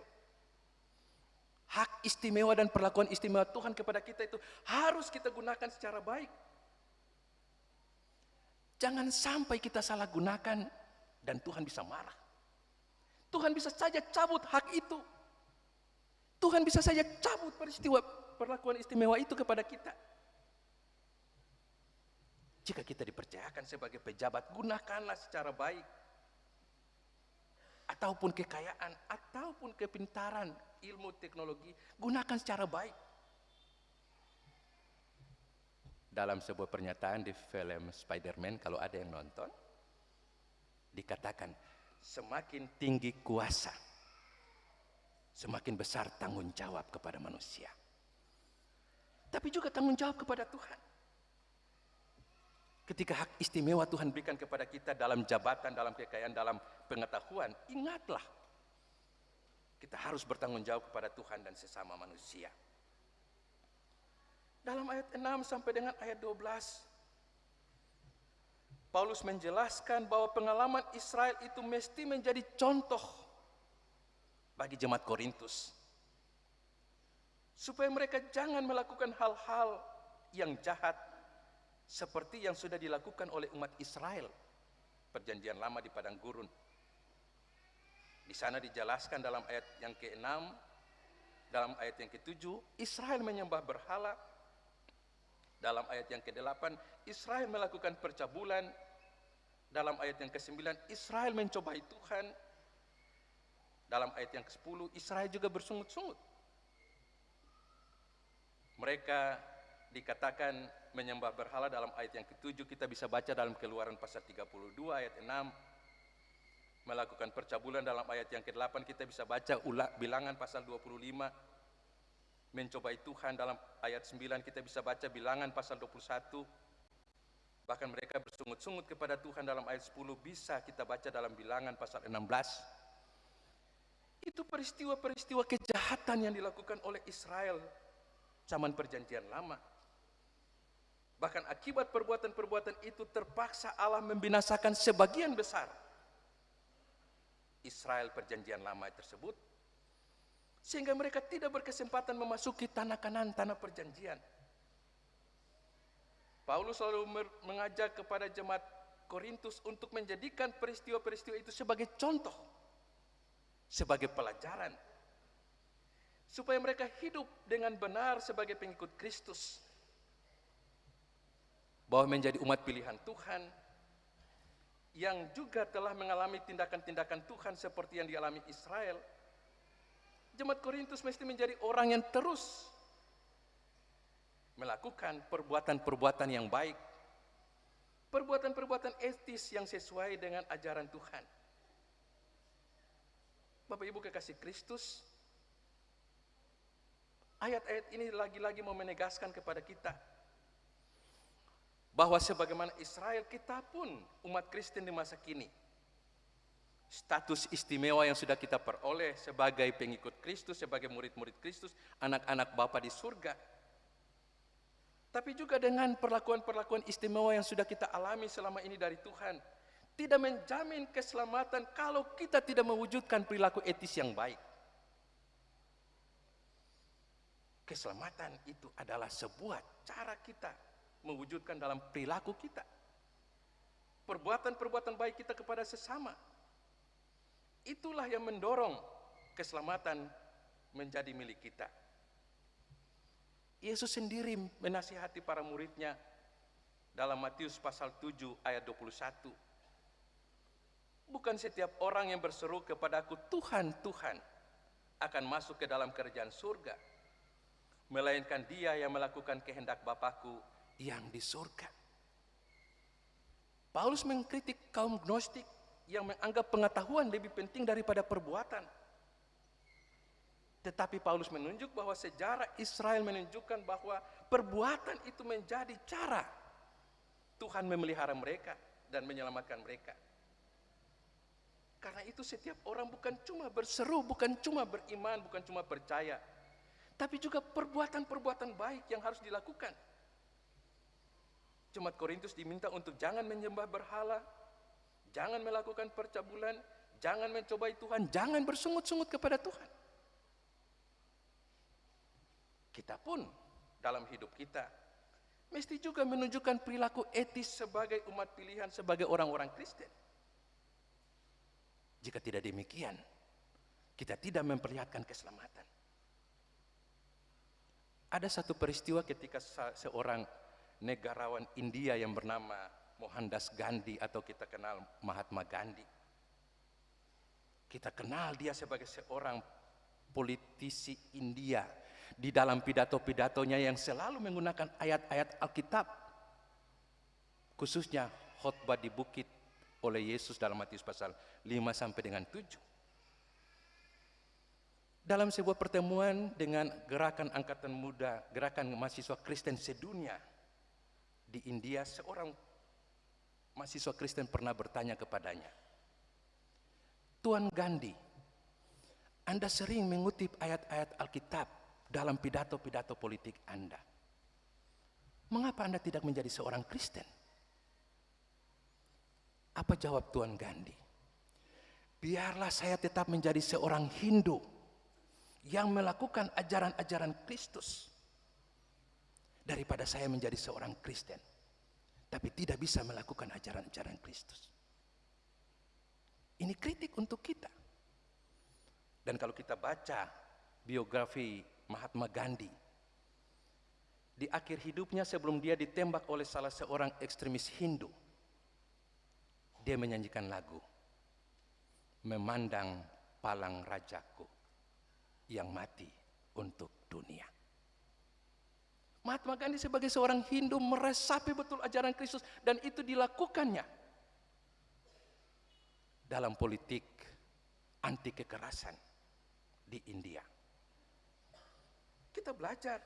Speaker 2: Hak istimewa dan perlakuan istimewa Tuhan kepada kita itu harus kita gunakan secara baik. Jangan sampai kita salah gunakan dan Tuhan bisa marah. Tuhan bisa saja cabut hak itu. Tuhan bisa saja cabut peristiwa perlakuan istimewa itu kepada kita. Jika kita dipercayakan sebagai pejabat, gunakanlah secara baik. Ataupun kekayaan, ataupun kepintaran, ilmu teknologi, gunakan secara baik. Dalam sebuah pernyataan di film Spider-Man, kalau ada yang nonton, dikatakan semakin tinggi kuasa, semakin besar tanggung jawab kepada manusia. Tapi juga tanggung jawab kepada Tuhan. Ketika hak istimewa Tuhan berikan kepada kita dalam jabatan, dalam kekayaan, dalam pengetahuan, ingatlah kita harus bertanggung jawab kepada Tuhan dan sesama manusia. Dalam ayat 6 sampai dengan ayat 12, Paulus menjelaskan bahwa pengalaman Israel itu mesti menjadi contoh bagi jemaat Korintus, supaya mereka jangan melakukan hal-hal yang jahat seperti yang sudah dilakukan oleh umat Israel perjanjian lama di padang gurun. Di sana dijelaskan dalam ayat yang ke-6, dalam ayat yang ke-7, Israel menyembah berhala. Dalam ayat yang ke-8, Israel melakukan percabulan. Dalam ayat yang ke-9, Israel mencobai Tuhan. Dalam ayat yang ke-10, Israel juga bersungut-sungut. Mereka dikatakan menyembah berhala. Dalam ayat yang ke-7 kita bisa baca dalam Keluaran pasal 32 ayat 6. Melakukan percabulan dalam ayat yang ke-8 kita bisa baca Bilangan pasal 25. Mencobai Tuhan dalam ayat 9 kita bisa baca Bilangan pasal 21. Bahkan mereka bersungut-sungut kepada Tuhan dalam ayat 10 bisa kita baca dalam Bilangan pasal 16. Itu peristiwa-peristiwa kejahatan yang dilakukan oleh Israel zaman perjanjian lama. Bahkan akibat perbuatan-perbuatan itu terpaksa Allah membinasakan sebagian besar Israel perjanjian lama tersebut, sehingga mereka tidak berkesempatan memasuki tanah Kanaan, tanah perjanjian. Paulus selalu mengajak kepada jemaat Korintus untuk menjadikan peristiwa-peristiwa itu sebagai contoh, sebagai pelajaran, supaya mereka hidup dengan benar sebagai pengikut Kristus, bahwa menjadi umat pilihan Tuhan yang juga telah mengalami tindakan-tindakan Tuhan seperti yang dialami Israel. Jemaat Korintus mesti menjadi orang yang terus melakukan perbuatan-perbuatan yang baik, perbuatan-perbuatan etis yang sesuai dengan ajaran Tuhan. Bapak Ibu kekasih Kristus, ayat-ayat ini lagi-lagi mau menegaskan kepada kita bahwa sebagaimana Israel, kita pun umat Kristen di masa kini, status istimewa yang sudah kita peroleh sebagai pengikut Kristus, sebagai murid-murid Kristus, anak-anak Bapa di surga. Tapi juga dengan perlakuan-perlakuan istimewa yang sudah kita alami selama ini dari Tuhan, tidak menjamin keselamatan kalau kita tidak mewujudkan perilaku etis yang baik. Keselamatan itu adalah sebuah cara kita mewujudkan dalam perilaku kita, perbuatan-perbuatan baik kita kepada sesama. Itulah yang mendorong keselamatan menjadi milik kita. Yesus sendiri menasihati para muridnya dalam Matius pasal 7 ayat 21. Bukan setiap orang yang berseru kepadaku Tuhan, Tuhan akan masuk ke dalam kerajaan surga, melainkan dia yang melakukan kehendak Bapakku yang di surga. Paulus mengkritik kaum Gnostik yang menganggap pengetahuan lebih penting daripada perbuatan. Tetapi Paulus menunjuk bahwa sejarah Israel menunjukkan bahwa perbuatan itu menjadi cara Tuhan memelihara mereka dan menyelamatkan mereka. Karena itu setiap orang bukan cuma berseru, bukan cuma beriman, bukan cuma percaya, tapi juga perbuatan-perbuatan baik yang harus dilakukan. Jemaat Korintus diminta untuk jangan menyembah berhala, jangan melakukan percabulan, jangan mencobai Tuhan, jangan bersungut-sungut kepada Tuhan. Kita pun dalam hidup kita mesti juga menunjukkan perilaku etis sebagai umat pilihan, sebagai orang-orang Kristen. Jika tidak demikian, kita tidak memperlihatkan keselamatan. Ada satu peristiwa ketika seorang negarawan India yang bernama Mohandas Gandhi, atau kita kenal Mahatma Gandhi. Kita kenal dia sebagai seorang politisi India. Di dalam pidato-pidatonya yang selalu menggunakan ayat-ayat Alkitab, khususnya khotbah di bukit oleh Yesus dalam Matius pasal 5 sampai dengan 7. Dalam sebuah pertemuan dengan gerakan angkatan muda, gerakan mahasiswa Kristen sedunia di India, seorang mahasiswa Kristen pernah bertanya kepadanya, Tuan Gandhi, Anda sering mengutip ayat-ayat Alkitab dalam pidato-pidato politik Anda. Mengapa Anda tidak menjadi seorang Kristen? Apa jawab Tuan Gandhi? Biarlah saya tetap menjadi seorang Hindu yang melakukan ajaran-ajaran Kristus, daripada saya menjadi seorang Kristen tapi tidak bisa melakukan ajaran-ajaran Kristus. Ini kritik untuk kita. Dan kalau kita baca biografi Mahatma Gandhi, di akhir hidupnya sebelum dia ditembak oleh salah seorang ekstremis Hindu, dia menyanyikan lagu, memandang palang rajaku yang mati untuk dunia. Mahatma Gandhi sebagai seorang Hindu meresapi betul ajaran Kristus, dan itu dilakukannya dalam politik anti kekerasan di India. Kita belajar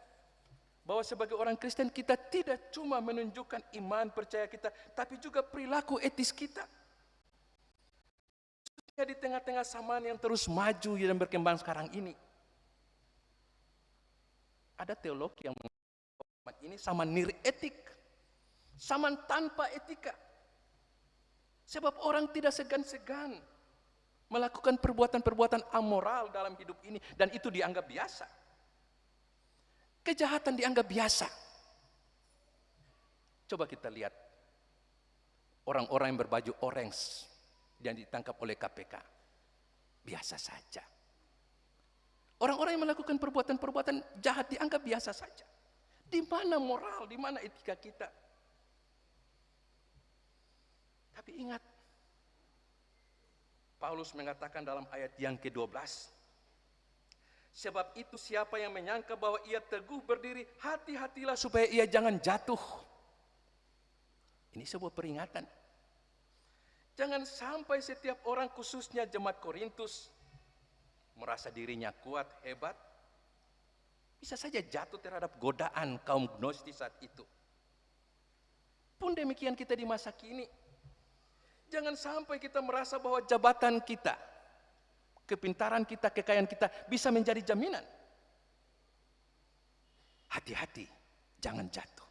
Speaker 2: bahwa sebagai orang Kristen kita tidak cuma menunjukkan iman percaya kita, tapi juga perilaku etis kita. Di tengah-tengah zaman yang terus maju dan berkembang sekarang ini, ada teologi yang mengatakan ini zaman nir-etik, zaman tanpa etika. Sebab orang tidak segan-segan melakukan perbuatan-perbuatan amoral dalam hidup ini, dan itu dianggap biasa. Kejahatan dianggap biasa. Coba kita lihat orang-orang yang berbaju orange yang ditangkap oleh KPK. Biasa saja. Orang-orang yang melakukan perbuatan-perbuatan jahat dianggap biasa saja. Di mana moral, di mana etika kita? Tapi ingat, Paulus mengatakan dalam ayat yang ke-12, sebab itu siapa yang menyangka bahwa ia teguh berdiri, hati-hatilah supaya ia jangan jatuh. Ini sebuah peringatan. Jangan sampai setiap orang, khususnya jemaat Korintus, merasa dirinya kuat, hebat, bisa saja jatuh terhadap godaan kaum Gnostis saat itu. Pun demikian kita di masa kini. Jangan sampai kita merasa bahwa jabatan kita, kepintaran kita, kekayaan kita bisa menjadi jaminan. Hati-hati, jangan jatuh.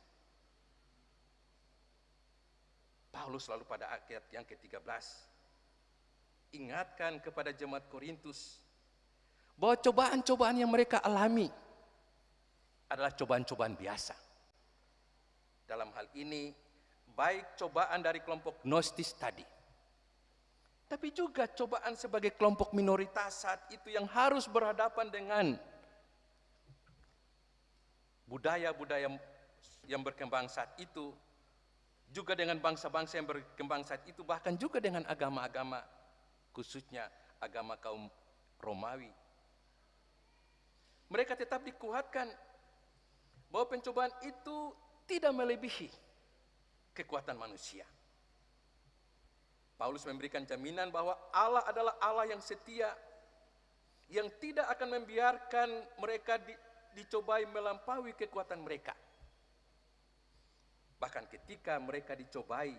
Speaker 2: Paulus lalu pada ayat yang ke-13 ingatkan kepada jemaat Korintus bahwa cobaan-cobaan yang mereka alami adalah cobaan-cobaan biasa. Dalam hal ini, baik cobaan dari kelompok Gnostis tadi, tapi juga cobaan sebagai kelompok minoritas saat itu yang harus berhadapan dengan budaya-budaya yang berkembang saat itu, juga dengan bangsa-bangsa yang berkembang saat itu, bahkan juga dengan agama-agama, khususnya agama kaum Romawi. Mereka tetap dikuatkan bahwa pencobaan itu tidak melebihi kekuatan manusia. Paulus memberikan jaminan bahwa Allah adalah Allah yang setia, yang tidak akan membiarkan mereka dicobai melampaui kekuatan mereka. Bahkan ketika mereka dicobai,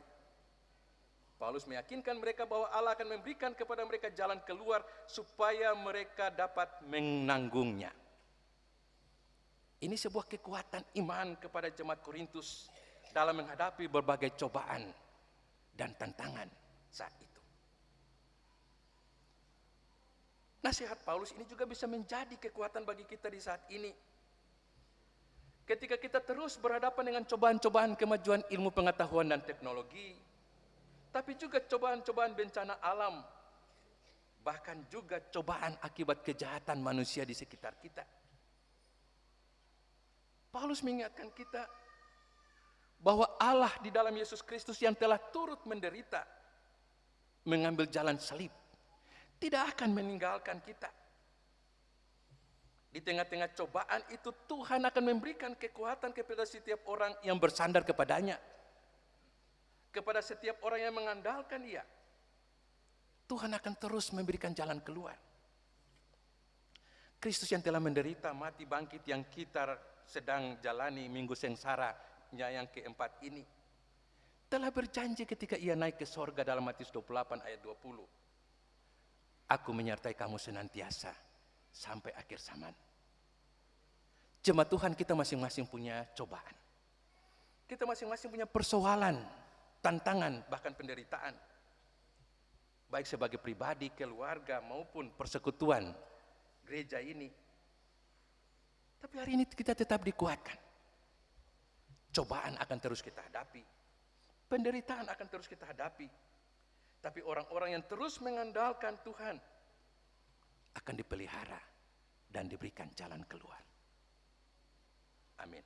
Speaker 2: Paulus meyakinkan mereka bahwa Allah akan memberikan kepada mereka jalan keluar supaya mereka dapat menanggungnya. Ini sebuah kekuatan iman kepada jemaat Korintus dalam menghadapi berbagai cobaan dan tantangan saat itu. Nasihat Paulus ini juga bisa menjadi kekuatan bagi kita di saat ini. Ketika kita terus berhadapan dengan cobaan-cobaan kemajuan ilmu pengetahuan dan teknologi, tapi juga cobaan-cobaan bencana alam, bahkan juga cobaan akibat kejahatan manusia di sekitar kita. Paulus mengingatkan kita bahwa Allah di dalam Yesus Kristus yang telah turut menderita, mengambil jalan salib, tidak akan meninggalkan kita. Di tengah-tengah cobaan itu Tuhan akan memberikan kekuatan kepada setiap orang yang bersandar kepadanya. Kepada setiap orang yang mengandalkan Dia, Tuhan akan terus memberikan jalan keluar. Kristus yang telah menderita, mati, bangkit, yang kita sedang jalani minggu sengsaranya yang keempat ini, telah berjanji ketika Ia naik ke sorga dalam Matius 28 ayat 20. Aku menyertai kamu senantiasa sampai akhir zaman. Jemaat Tuhan, kita masing-masing punya cobaan. Kita masing-masing punya persoalan, tantangan, bahkan penderitaan. Baik sebagai pribadi, keluarga, maupun persekutuan gereja ini. Tapi hari ini kita tetap dikuatkan. Cobaan akan terus kita hadapi. Penderitaan akan terus kita hadapi. Tapi orang-orang yang terus mengandalkan Tuhan, akan dipelihara dan diberikan jalan keluar. Amin.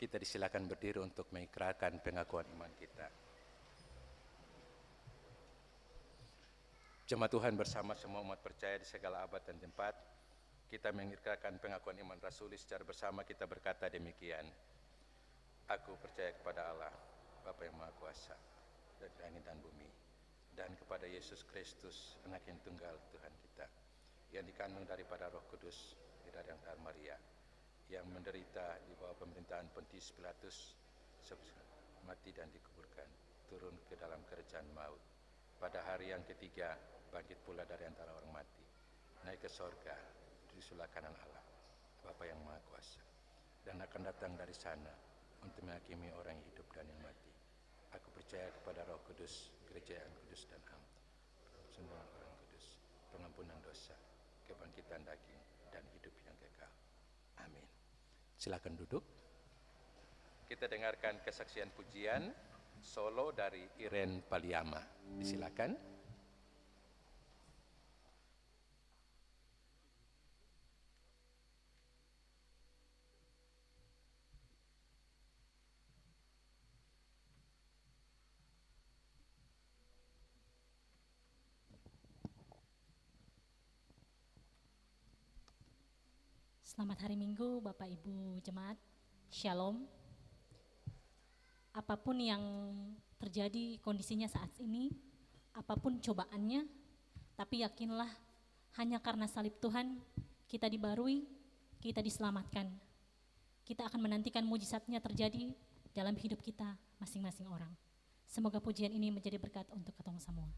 Speaker 2: Kita disilakan berdiri untuk mengikrarkan pengakuan iman kita. Jemaat Tuhan bersama semua umat percaya di segala abad dan tempat, kita mengikrarkan pengakuan iman rasuli secara bersama. Kita berkata demikian: Aku percaya kepada Allah, Bapa yang Maha Kuasa, dari langit dan bumi, dan kepada Yesus Kristus, Anak yang tunggal Tuhan kita, yang dikandung daripada Roh Kudus, dari Maria, yang menderita di bawah pemerintahan Pontius Pilatus, mati dan dikuburkan, turun ke dalam kerajaan maut. Pada hari yang ketiga, bangkit pula dari antara orang mati, naik ke sorga, di sebelah kanan Allah, Bapa yang Maha Kuasa, dan akan datang dari sana untuk menghakimi orang yang hidup dan yang mati. Aku percaya kepada Roh Kudus, gereja yang kudus dan am, semua orang kudus, pengampunan dosa, kebangkitan daging, dan hidup yang kekal. Amin. Silakan duduk. Kita dengarkan kesaksian pujian solo dari Iren Paliama. Disilakan.
Speaker 7: Selamat hari Minggu Bapak Ibu Jemaat, Shalom. Apapun yang terjadi kondisinya saat ini, apapun cobaannya, tapi yakinlah hanya karena salib Tuhan kita dibarui, kita diselamatkan. Kita akan menantikan mujizatnya terjadi dalam hidup kita masing-masing orang. Semoga pujian ini menjadi berkat untuk ketemu semua.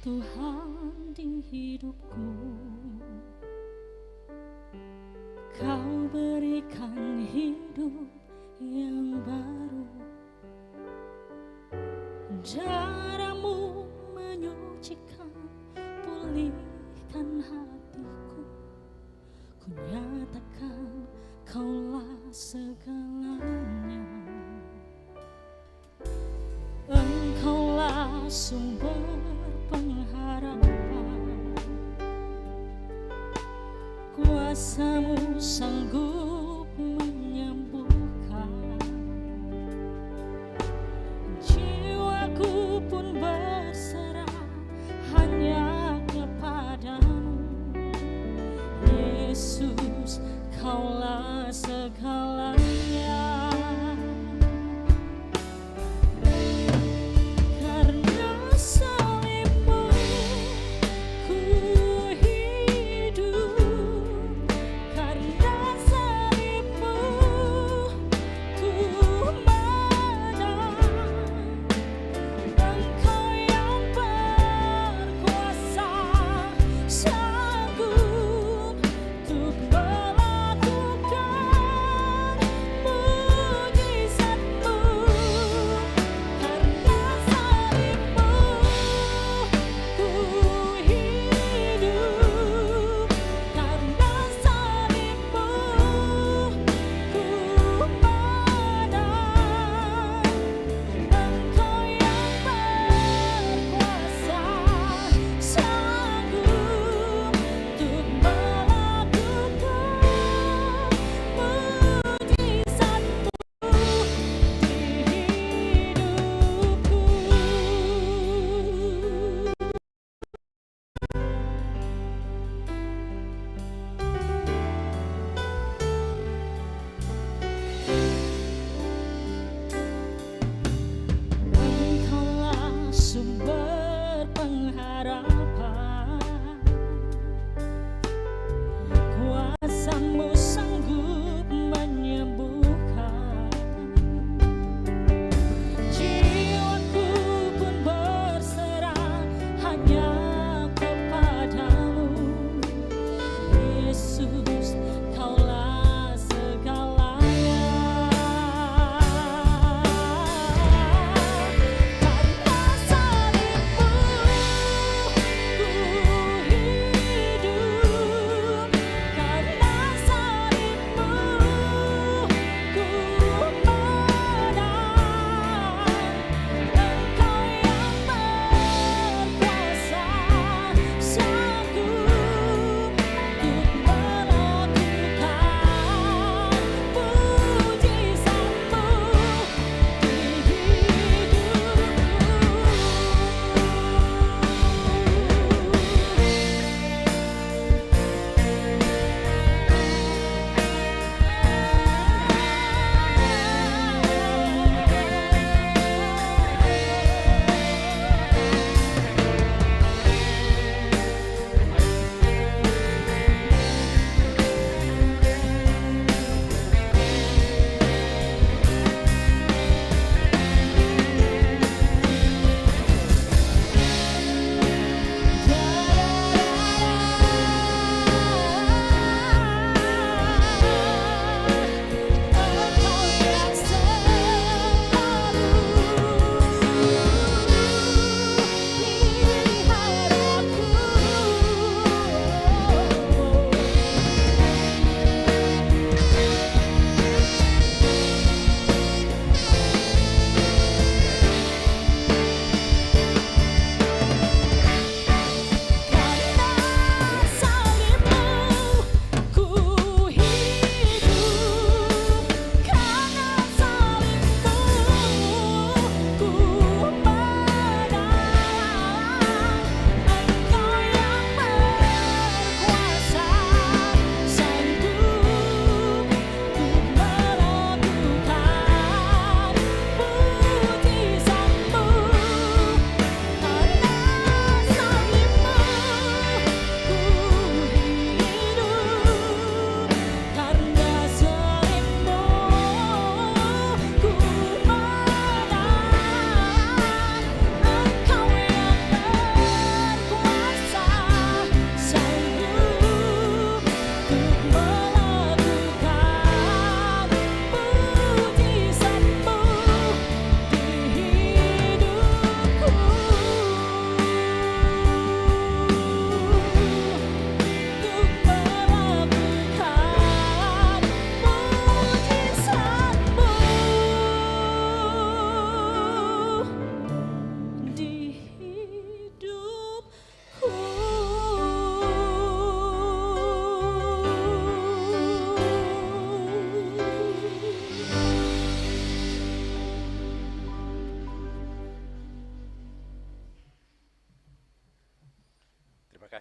Speaker 7: Tuhan di hidupku, Kau berikan hidup yang baru. Darah-Mu menyucikan, pulihkan hatiku. Ku nyatakan Kaulah segalanya. Engkaulah sumber pengharapan, kuasa-Mu sanggup menyembuhkan. Jiwaku pun berserah hanya kepada-Mu. Yesus, Kaulah segalanya. Karena salib-Mu ku hidup.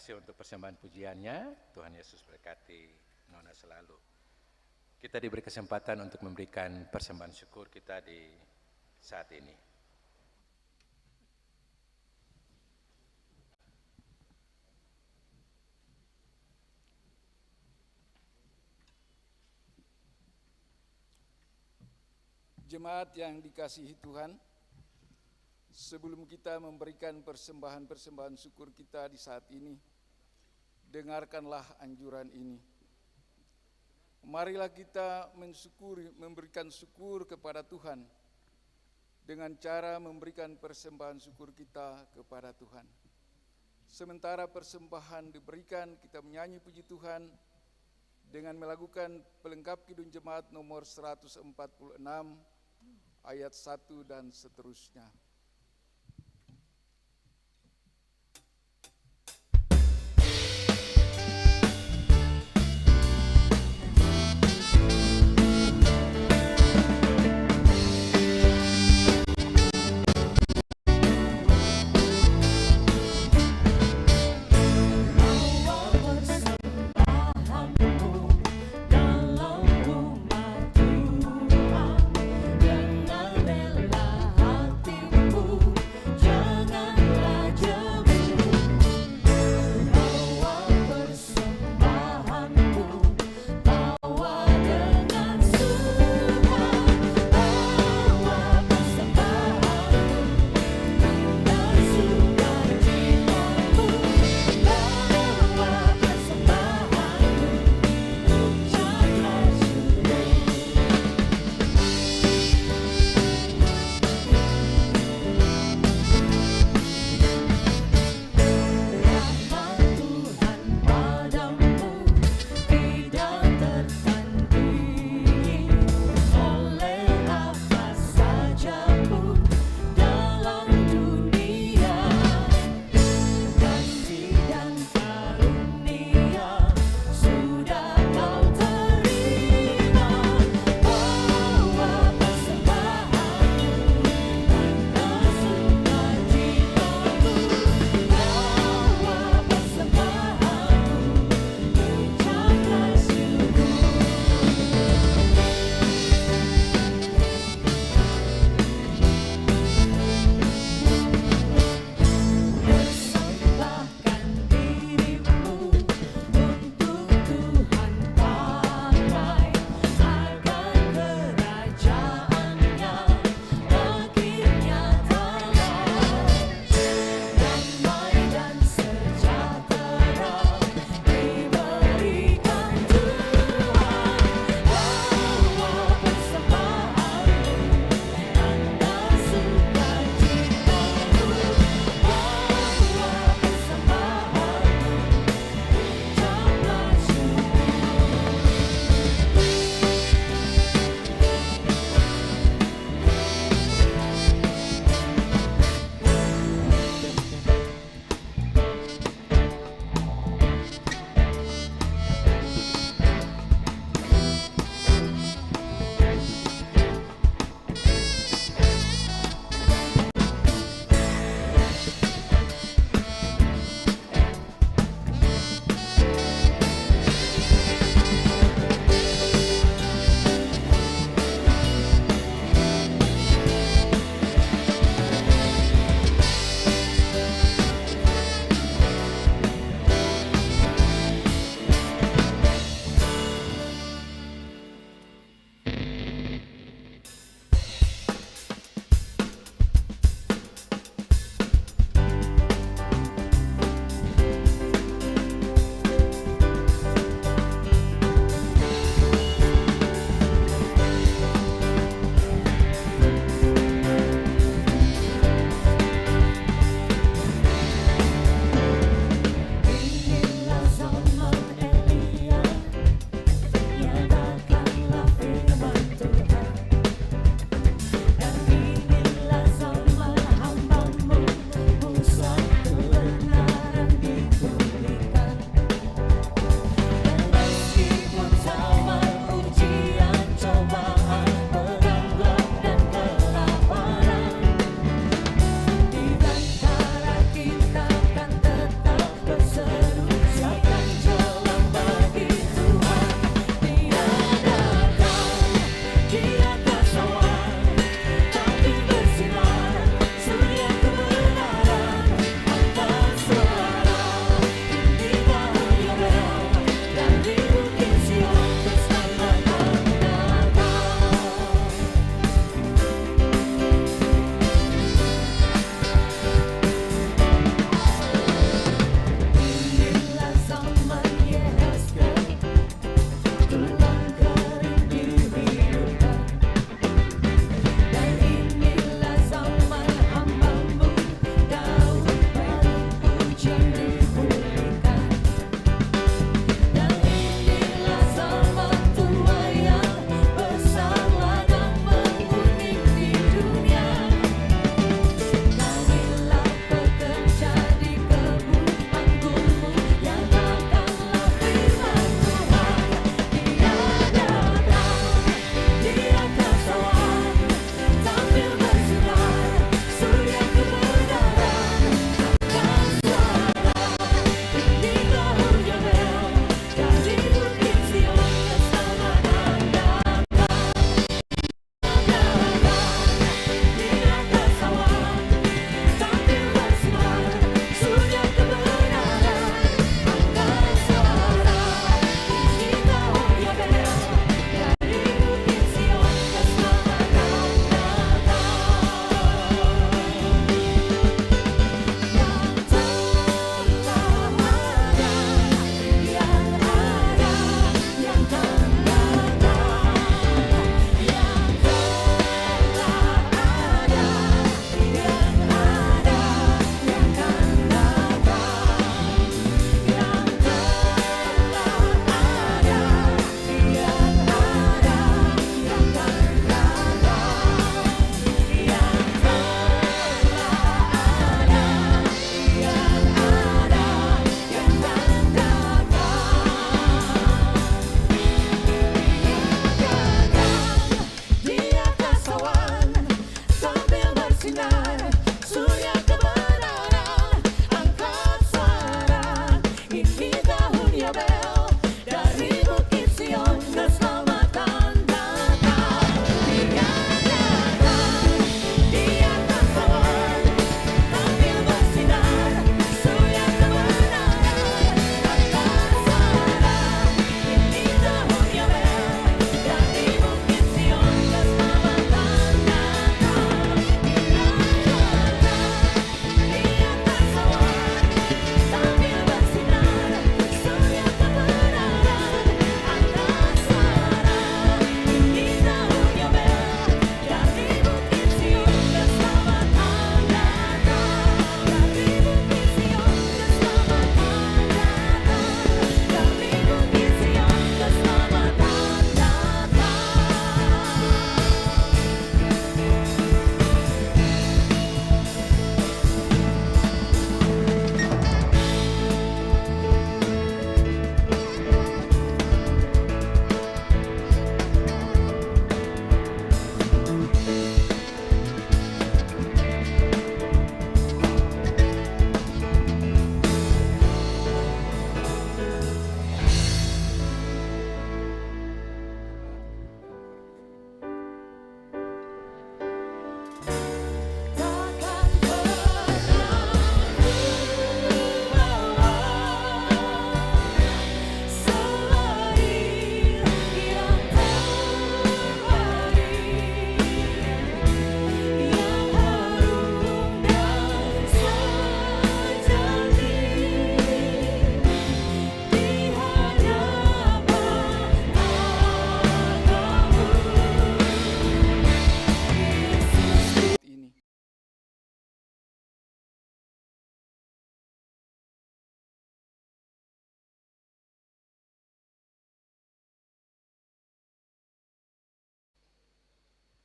Speaker 2: kasih untuk persembahan pujiannya. Tuhan Yesus berkati Nona selalu. Kita diberi kesempatan untuk memberikan persembahan syukur kita di saat ini.
Speaker 8: Jemaat yang dikasihi Tuhan, sebelum kita memberikan persembahan-persembahan syukur kita di saat ini, dengarkanlah anjuran ini. Marilah kita memberikan syukur kepada Tuhan dengan cara memberikan persembahan syukur kita kepada Tuhan. Sementara persembahan diberikan, kita menyanyi puji Tuhan dengan melakukan pelengkap Kidung Jemaat nomor 146 ayat 1 dan seterusnya.
Speaker 6: Dalam rumah Tuhan dengan rela hati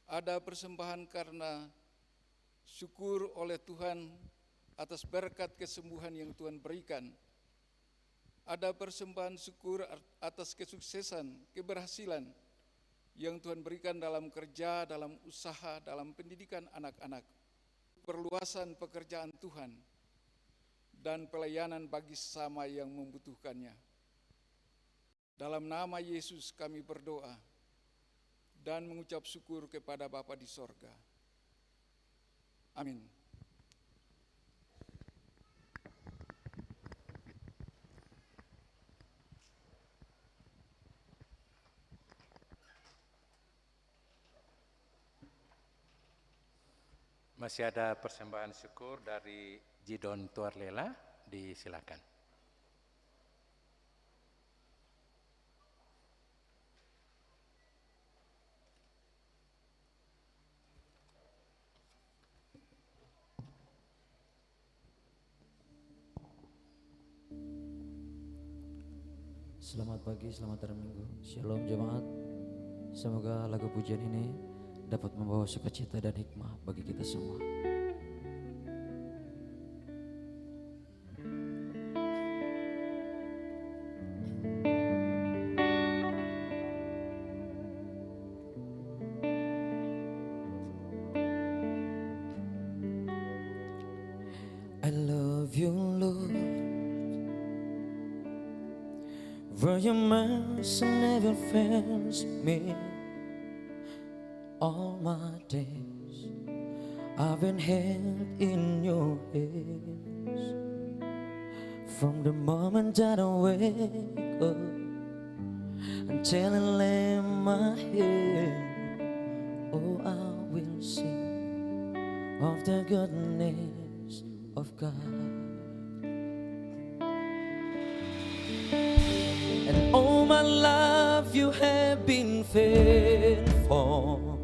Speaker 8: Ada persembahan karena syukur oleh Tuhan atas berkat kesembuhan yang Tuhan berikan. Ada persembahan syukur atas kesuksesan, keberhasilan yang Tuhan berikan dalam kerja, dalam usaha, dalam pendidikan anak-anak. Perluasan pekerjaan Tuhan dan pelayanan bagi sesama yang membutuhkannya. Dalam nama Yesus kami berdoa dan mengucap syukur kepada Bapa di sorga. Amin.
Speaker 2: Masih ada persembahan syukur dari Jidon Tuarlela, disilakan.
Speaker 9: Selamat pagi, selamat hari Minggu. Shalom jemaat. Semoga lagu pujian ini dapat membawa sukacita dan hikmah bagi kita semua. I love you, Lord, for your mercy never fails me. All my days I've been held in your hands. From the moment that I wake up until I lay my head, oh, I will sing of the goodness of God. And all my life you have been faithful.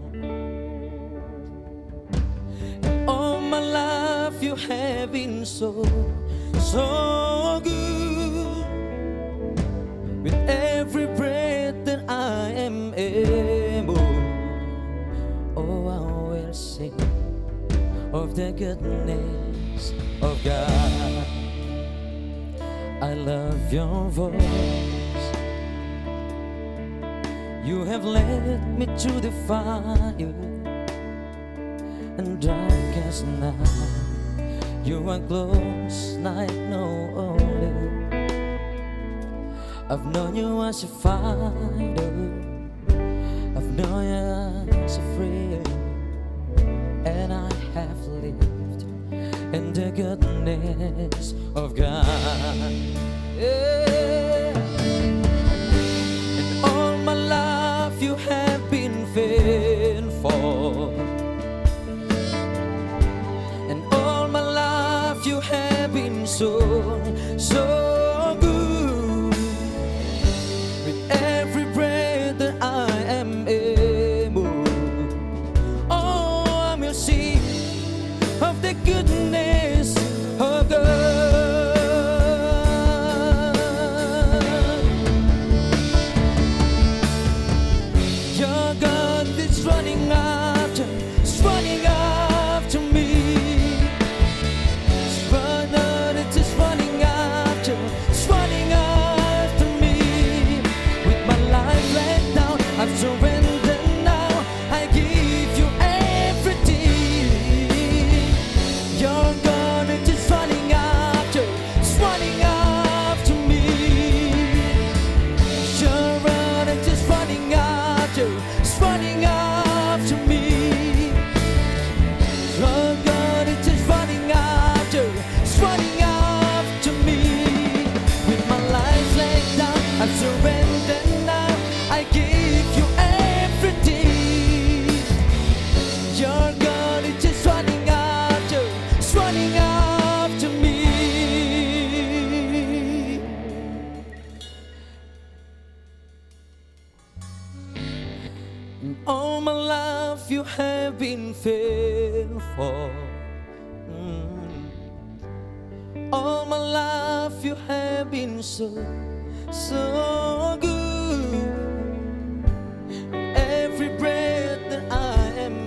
Speaker 9: And all my life you have been so, so good. With every breath that I am able, oh, I will sing of the goodness of God. I love your voice. You have led me through the fire and darkest night. You are close like no other. I've known you as a father, I've known you as a friend, and I have lived in the goodness of God. Yeah. And all my life you have been faithful. And all my life you have been so, so good. With every breath that I am able, oh, I will sing of the goodness of God. Your God is running after me. It's running after me. With my life laid down, I've surrendered now. I give you everything. Your God is running after me. Your God is running after me. Your God is running after me. With my life laid down, I've surrendered now. I give you everything. Your God is just running after me. And all my life you have been faithful. All my life you have been so, so good. Every breath that I am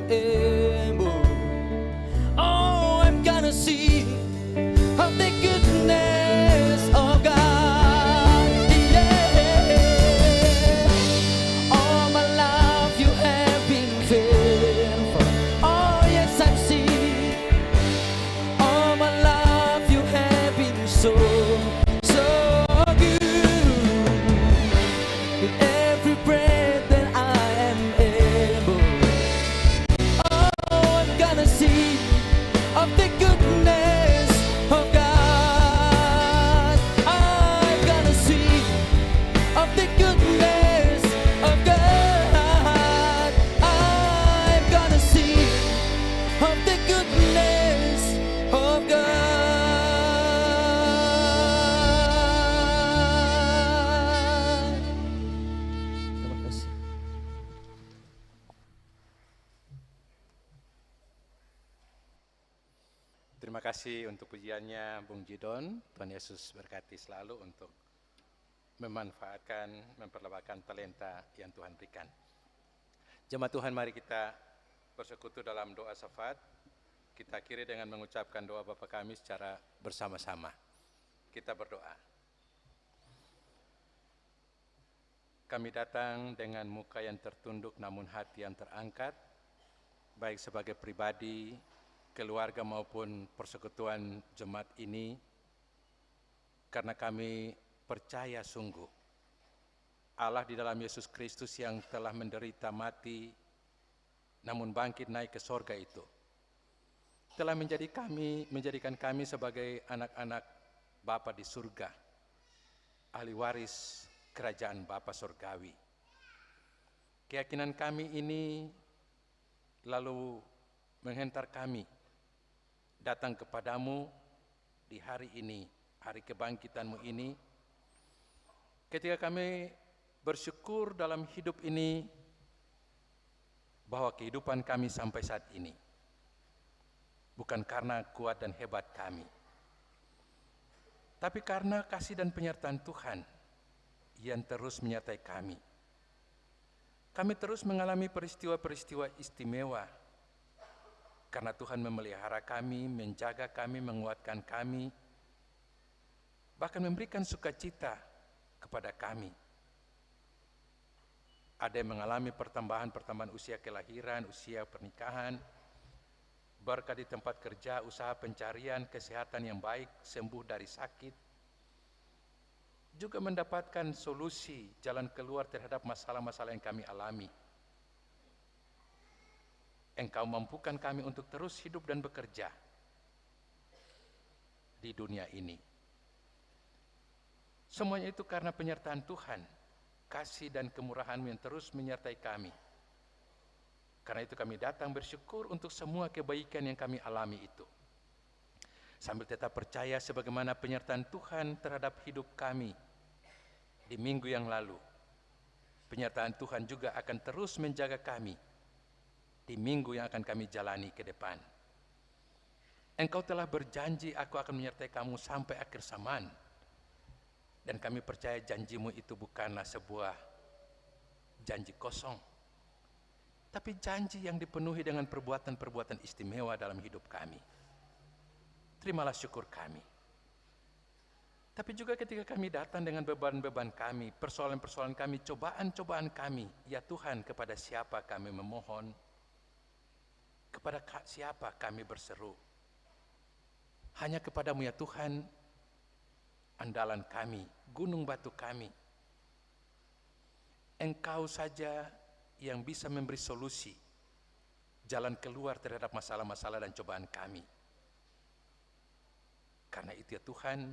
Speaker 2: Terima kasih untuk pujiannya Bung Jidon. Tuhan Yesus berkati selalu untuk memanfaatkan, memperlebatkan talenta yang Tuhan berikan. Jemaat Tuhan, mari kita bersekutu dalam doa syafaat. Kita akhiri dengan mengucapkan doa Bapa kami secara bersama-sama. Kita berdoa. Kami datang dengan muka yang tertunduk namun hati yang terangkat, baik sebagai pribadi, keluarga maupun persekutuan jemaat ini, karena kami percaya sungguh Allah di dalam Yesus Kristus yang telah menderita mati namun bangkit naik ke sorga itu telah menjadikan kami sebagai anak-anak Bapa di surga, ahli waris kerajaan Bapa surgawi. Keyakinan kami ini lalu menghantar kami datang kepadamu di hari ini, hari kebangkitanmu ini, ketika kami bersyukur dalam hidup ini bahwa kehidupan kami sampai saat ini bukan karena kuat dan hebat kami, tapi karena kasih dan penyertaan Tuhan yang terus menyertai kami. Kami terus mengalami peristiwa-peristiwa istimewa karena Tuhan memelihara kami, menjaga kami, menguatkan kami, bahkan memberikan sukacita kepada kami. Ada yang mengalami pertambahan usia kelahiran, usia pernikahan, berkat di tempat kerja, usaha pencarian, kesehatan yang baik, sembuh dari sakit, juga mendapatkan solusi, jalan keluar terhadap masalah-masalah yang kami alami. Engkau mampukan kami untuk terus hidup dan bekerja di dunia ini. Semuanya itu karena penyertaan Tuhan, kasih dan kemurahan-Mu yang terus menyertai kami. Karena itu kami datang bersyukur untuk semua kebaikan yang kami alami itu. Sambil tetap percaya sebagaimana penyertaan Tuhan terhadap hidup kami di minggu yang lalu. Penyertaan Tuhan juga akan terus menjaga kami di minggu yang akan kami jalani ke depan. Engkau telah berjanji, aku akan menyertai kamu sampai akhir zaman. Dan kami percaya janjimu itu bukanlah sebuah janji kosong, tapi janji yang dipenuhi dengan perbuatan-perbuatan istimewa dalam hidup kami. Terimalah syukur kami. Tapi juga ketika kami datang dengan beban-beban kami, persoalan-persoalan kami, cobaan-cobaan kami, ya Tuhan, kepada siapa kami memohon? Kepada siapa kami berseru? Hanya kepadamu ya Tuhan, andalan kami, gunung batu kami. Engkau saja yang bisa memberi solusi, jalan keluar terhadap masalah-masalah dan cobaan kami. Karena itu ya Tuhan,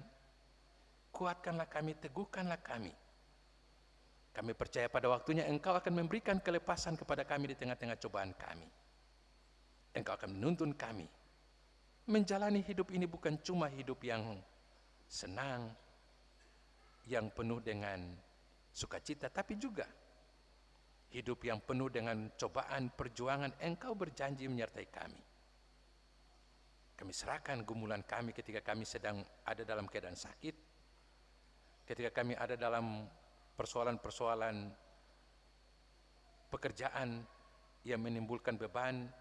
Speaker 2: kuatkanlah kami, teguhkanlah kami. Kami percaya pada waktunya Engkau akan memberikan kelepasan kepada kami di tengah-tengah cobaan kami. Engkau akan menuntun kami menjalani hidup ini bukan cuma hidup yang senang, yang penuh dengan sukacita, tapi juga hidup yang penuh dengan cobaan, perjuangan. Engkau berjanji menyertai kami. Kami serahkan gumulan kami ketika kami sedang ada dalam keadaan sakit, ketika kami ada dalam persoalan-persoalan pekerjaan yang menimbulkan beban,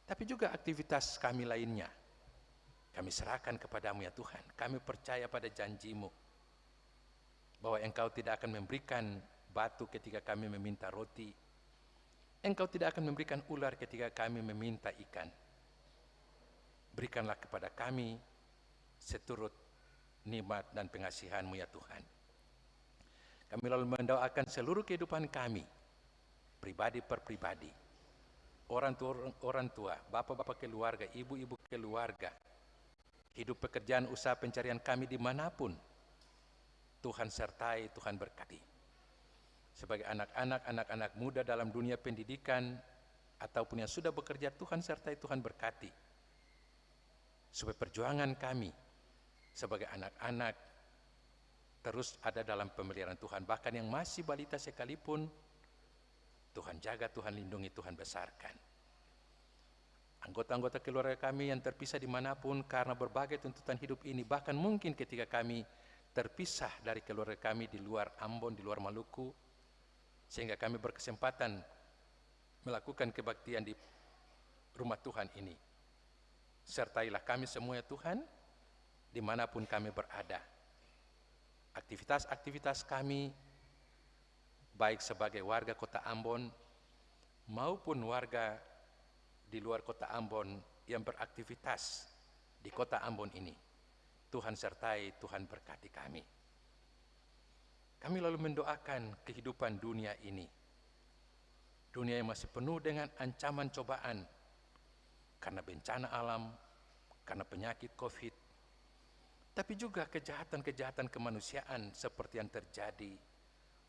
Speaker 2: tapi juga aktivitas kami lainnya. Kami serahkan kepadamu ya Tuhan. Kami percaya pada janjimu bahwa Engkau tidak akan memberikan batu ketika kami meminta roti. Engkau tidak akan memberikan ular ketika kami meminta ikan. Berikanlah kepada kami seturut nikmat dan pengasihan-Mu ya Tuhan. Kami lalu mendoakan seluruh kehidupan kami, pribadi per pribadi, orang tua, bapak-bapak keluarga, ibu-ibu keluarga, hidup pekerjaan usaha pencarian kami dimanapun. Tuhan sertai, Tuhan berkati. Sebagai anak-anak muda dalam dunia pendidikan ataupun yang sudah bekerja, Tuhan sertai, Tuhan berkati. Supaya perjuangan kami sebagai anak-anak terus ada dalam pemeliharaan Tuhan. Bahkan yang masih balita sekalipun, Tuhan jaga, Tuhan lindungi, Tuhan besarkan. anggota-anggota keluarga kami yang terpisah dimanapun karena berbagai tuntutan hidup ini, bahkan mungkin ketika kami terpisah dari keluarga kami di luar Ambon, di luar Maluku, sehingga kami berkesempatan melakukan kebaktian di rumah Tuhan ini. Sertailah kami semua ya Tuhan, dimanapun kami berada. Aktivitas-aktivitas kami, baik sebagai warga kota Ambon, maupun warga di luar kota Ambon yang beraktivitas di kota Ambon ini, Tuhan sertai, Tuhan berkati kami. Kami lalu mendoakan kehidupan dunia ini, dunia yang masih penuh dengan ancaman cobaan karena bencana alam, karena penyakit COVID, tapi juga kejahatan-kejahatan kemanusiaan seperti yang terjadi,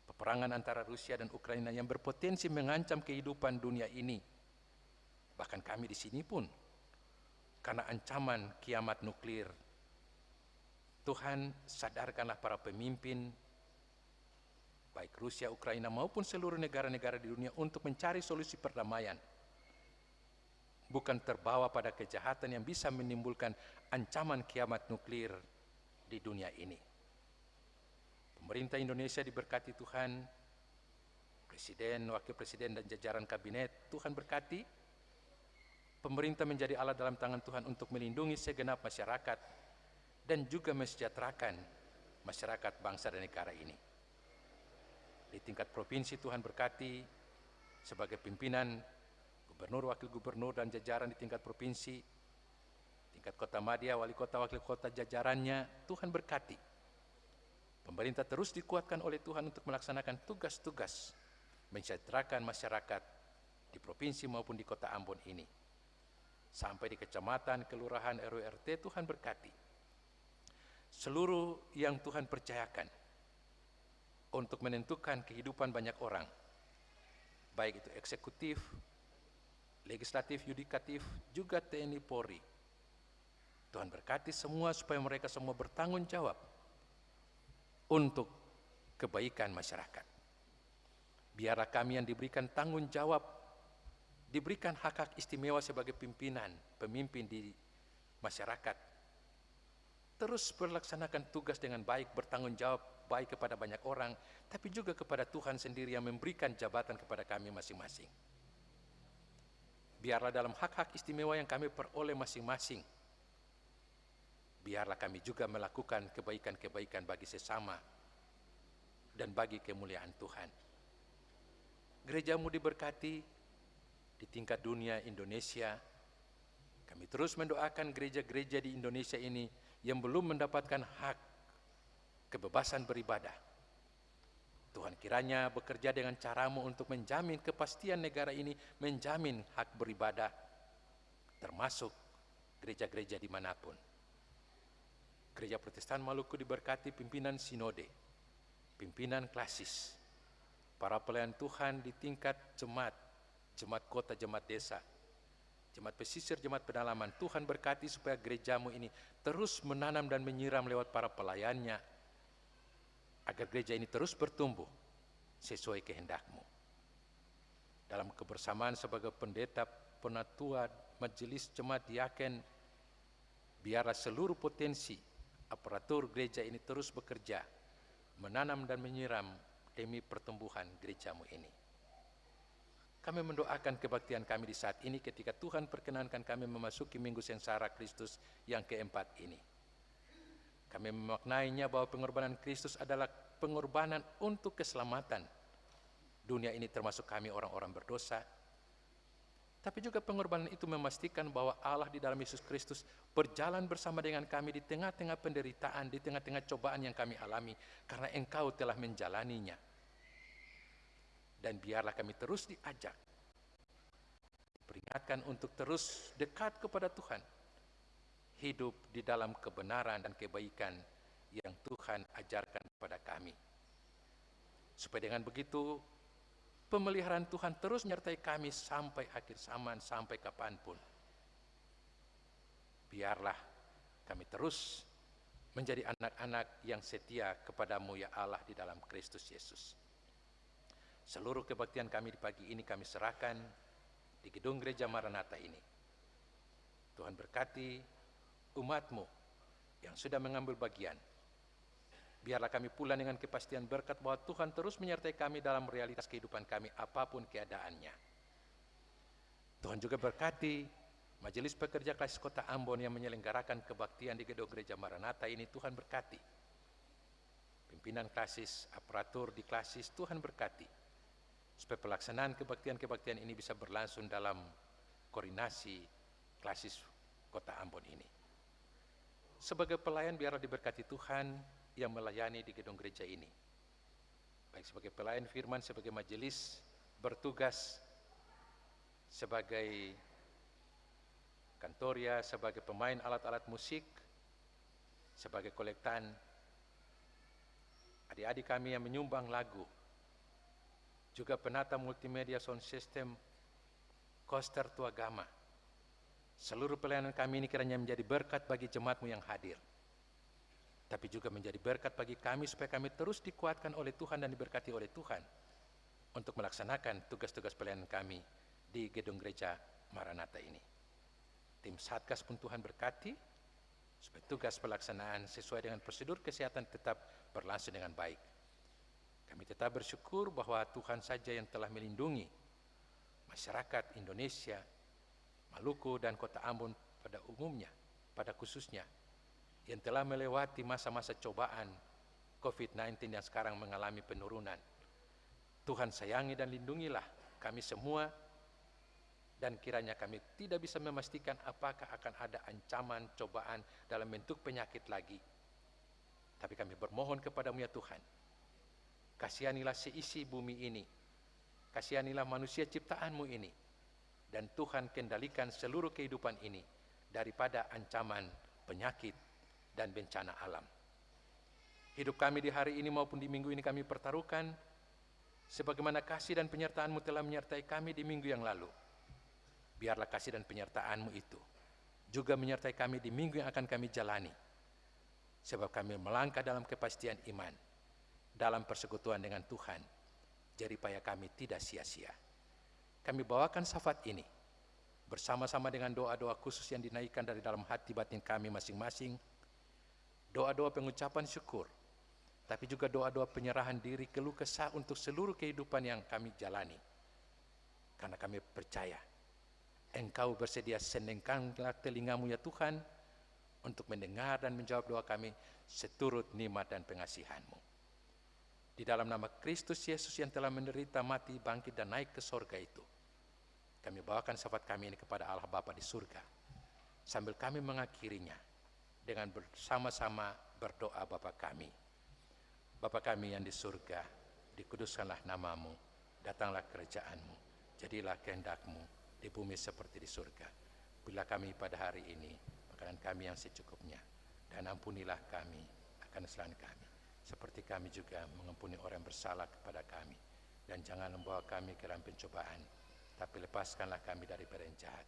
Speaker 2: peperangan antara Rusia dan Ukraina yang berpotensi mengancam kehidupan dunia ini. Bahkan kami di sini pun, karena ancaman kiamat nuklir. Tuhan, sadarkanlah para pemimpin, baik Rusia, Ukraina maupun seluruh negara-negara di dunia untuk mencari solusi perdamaian. Bukan terbawa pada kejahatan yang bisa menimbulkan ancaman kiamat nuklir di dunia ini. Pemerintah Indonesia diberkati Tuhan, Presiden, Wakil Presiden dan jajaran kabinet, Tuhan berkati. Pemerintah menjadi alat dalam tangan Tuhan untuk melindungi segenap masyarakat dan juga mesejahterakan masyarakat bangsa dan negara ini. Di tingkat provinsi Tuhan berkati sebagai pimpinan gubernur, wakil gubernur dan jajaran di tingkat provinsi, tingkat kota madya, wali kota, wakil kota jajarannya, Tuhan berkati. Pemerintah terus dikuatkan oleh Tuhan untuk melaksanakan tugas-tugas mensejahterakan masyarakat di provinsi maupun di kota Ambon ini. Sampai di kecamatan, kelurahan, RW, RT, Tuhan berkati. Seluruh yang Tuhan percayakan untuk menentukan kehidupan banyak orang, baik itu eksekutif, legislatif, yudikatif, juga TNI Polri. Tuhan berkati semua supaya mereka semua bertanggung jawab untuk kebaikan masyarakat. Biarlah kami yang diberikan tanggung jawab, diberikan hak-hak istimewa sebagai pimpinan, pemimpin di masyarakat, terus melaksanakan tugas dengan baik, bertanggung jawab baik kepada banyak orang, tapi juga kepada Tuhan sendiri yang memberikan jabatan kepada kami masing-masing. Biarlah dalam hak-hak istimewa yang kami peroleh masing-masing, biarlah kami juga melakukan kebaikan-kebaikan bagi sesama dan bagi kemuliaan Tuhan. Gerejamu diberkati. Di tingkat dunia Indonesia, kami terus mendoakan gereja-gereja di Indonesia ini yang belum mendapatkan hak kebebasan beribadah. Tuhan kiranya bekerja dengan caramu untuk menjamin kepastian negara ini, menjamin hak beribadah, termasuk gereja-gereja dimanapun. Gereja Protestan Maluku diberkati pimpinan sinode, pimpinan klasis, para pelayan Tuhan di tingkat jemaat, jemaat kota, jemaat desa, jemaat pesisir, jemaat pedalaman. Tuhan berkati supaya gerejamu ini terus menanam dan menyiram lewat para pelayannya, agar gereja ini terus bertumbuh sesuai kehendak-Mu. Dalam kebersamaan sebagai pendeta, penatua, majelis jemaat diaken, biarlah seluruh potensi aparatur gereja ini terus bekerja, menanam dan menyiram demi pertumbuhan gerejamu ini. Kami mendoakan kebaktian kami di saat ini ketika Tuhan perkenankan kami memasuki Minggu Sengsara Kristus yang keempat ini. Kami memaknainya bahwa pengorbanan Kristus adalah pengorbanan untuk keselamatan dunia ini, termasuk kami orang-orang berdosa. Tapi juga pengorbanan itu memastikan bahwa Allah di dalam Yesus Kristus berjalan bersama dengan kami di tengah-tengah penderitaan, di tengah-tengah cobaan yang kami alami, karena Engkau telah menjalaninya. Dan biarlah kami terus diajak, diperingatkan untuk terus dekat kepada Tuhan, hidup di dalam kebenaran dan kebaikan yang Tuhan ajarkan kepada kami. Supaya dengan begitu, pemeliharaan Tuhan terus menyertai kami sampai akhir zaman, sampai kapanpun. Biarlah kami terus menjadi anak-anak yang setia kepadamu ya Allah di dalam Kristus Yesus. Seluruh kebaktian kami di pagi ini kami serahkan di gedung gereja Maranatha ini. Tuhan berkati umat-Mu yang sudah mengambil bagian. Biarlah kami pula dengan kepastian berkat bahwa Tuhan terus menyertai kami dalam realitas kehidupan kami apapun keadaannya. Tuhan juga berkati Majelis Pekerja Klasis Kota Ambon yang menyelenggarakan kebaktian di gedung gereja Maranatha ini. Tuhan berkati pimpinan klasis, aparatur di klasis. Tuhan berkati supaya pelaksanaan kebaktian-kebaktian ini bisa berlangsung dalam koordinasi klasis Kota Ambon ini. Sebagai pelayan biarlah diberkati Tuhan yang melayani di gedung gereja ini. Baik sebagai pelayan firman, sebagai majelis bertugas, sebagai kantoria, sebagai pemain alat-alat musik, sebagai kolektan, adik-adik kami yang menyumbang lagu, juga penata multimedia sound system, Koster Tuagama. Seluruh pelayanan kami ini kiranya menjadi berkat bagi jemaat-Mu yang hadir, tapi juga menjadi berkat bagi kami supaya kami terus dikuatkan oleh Tuhan dan diberkati oleh Tuhan untuk melaksanakan tugas-tugas pelayanan kami di gedung gereja Maranatha ini. Tim Satgas pun Tuhan berkati supaya tugas pelaksanaan sesuai dengan prosedur kesehatan tetap berlangsung dengan baik. Kami tetap bersyukur bahwa Tuhan saja yang telah melindungi masyarakat Indonesia, Maluku dan Kota Ambon pada umumnya, pada khususnya, yang telah melewati masa-masa cobaan COVID-19 yang sekarang mengalami penurunan. Tuhan sayangi dan lindungilah kami semua, dan kiranya kami tidak bisa memastikan apakah akan ada ancaman, cobaan dalam bentuk penyakit lagi. Tapi kami bermohon kepadamu ya Tuhan, kasihanilah seisi bumi ini, kasihanilah manusia ciptaan-Mu ini, dan Tuhan kendalikan seluruh kehidupan ini daripada ancaman penyakit dan bencana alam. Hidup kami di hari ini maupun di minggu ini kami pertaruhkan sebagaimana kasih dan penyertaan-Mu telah menyertai kami di minggu yang lalu. Biarlah kasih dan penyertaan-Mu itu juga menyertai kami di minggu yang akan kami jalani, sebab kami melangkah dalam kepastian iman, dalam persekutuan dengan Tuhan, jeripaya kami tidak sia-sia. Kami bawakan syafaat ini bersama-sama dengan doa-doa khusus yang dinaikkan dari dalam hati batin kami masing-masing, doa-doa pengucapan syukur, tapi juga doa-doa penyerahan diri keluh kesah untuk seluruh kehidupan yang kami jalani. Karena kami percaya Engkau bersedia senengkanlah telinga-Mu ya Tuhan untuk mendengar dan menjawab doa kami seturut nikmat dan pengasihan-Mu. Di dalam nama Kristus Yesus yang telah menderita, mati, bangkit dan naik ke sorga itu, kami bawakan syafaat kami ini kepada Allah Bapa di surga, sambil kami mengakhirinya dengan bersama-sama berdoa Bapa kami. Bapa kami yang di surga, dikuduskanlah nama-Mu, datanglah kerajaan-Mu, jadilah kehendak-Mu di bumi seperti di surga. Berilah kami pada hari ini makanan kami yang secukupnya, dan ampunilah kami akan kesalahan kami, seperti kami juga mengampuni orang yang bersalah kepada kami. Dan jangan membawa kami ke dalam pencobaan, tapi lepaskanlah kami dari yang jahat.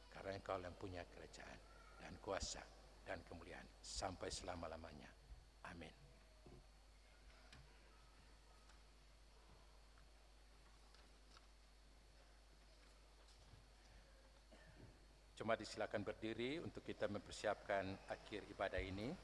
Speaker 2: Karena Engkau yang punya kerajaan dan kuasa dan kemuliaan sampai selama-lamanya. Amin. Cuma disilakan berdiri untuk kita mempersiapkan akhir ibadah ini.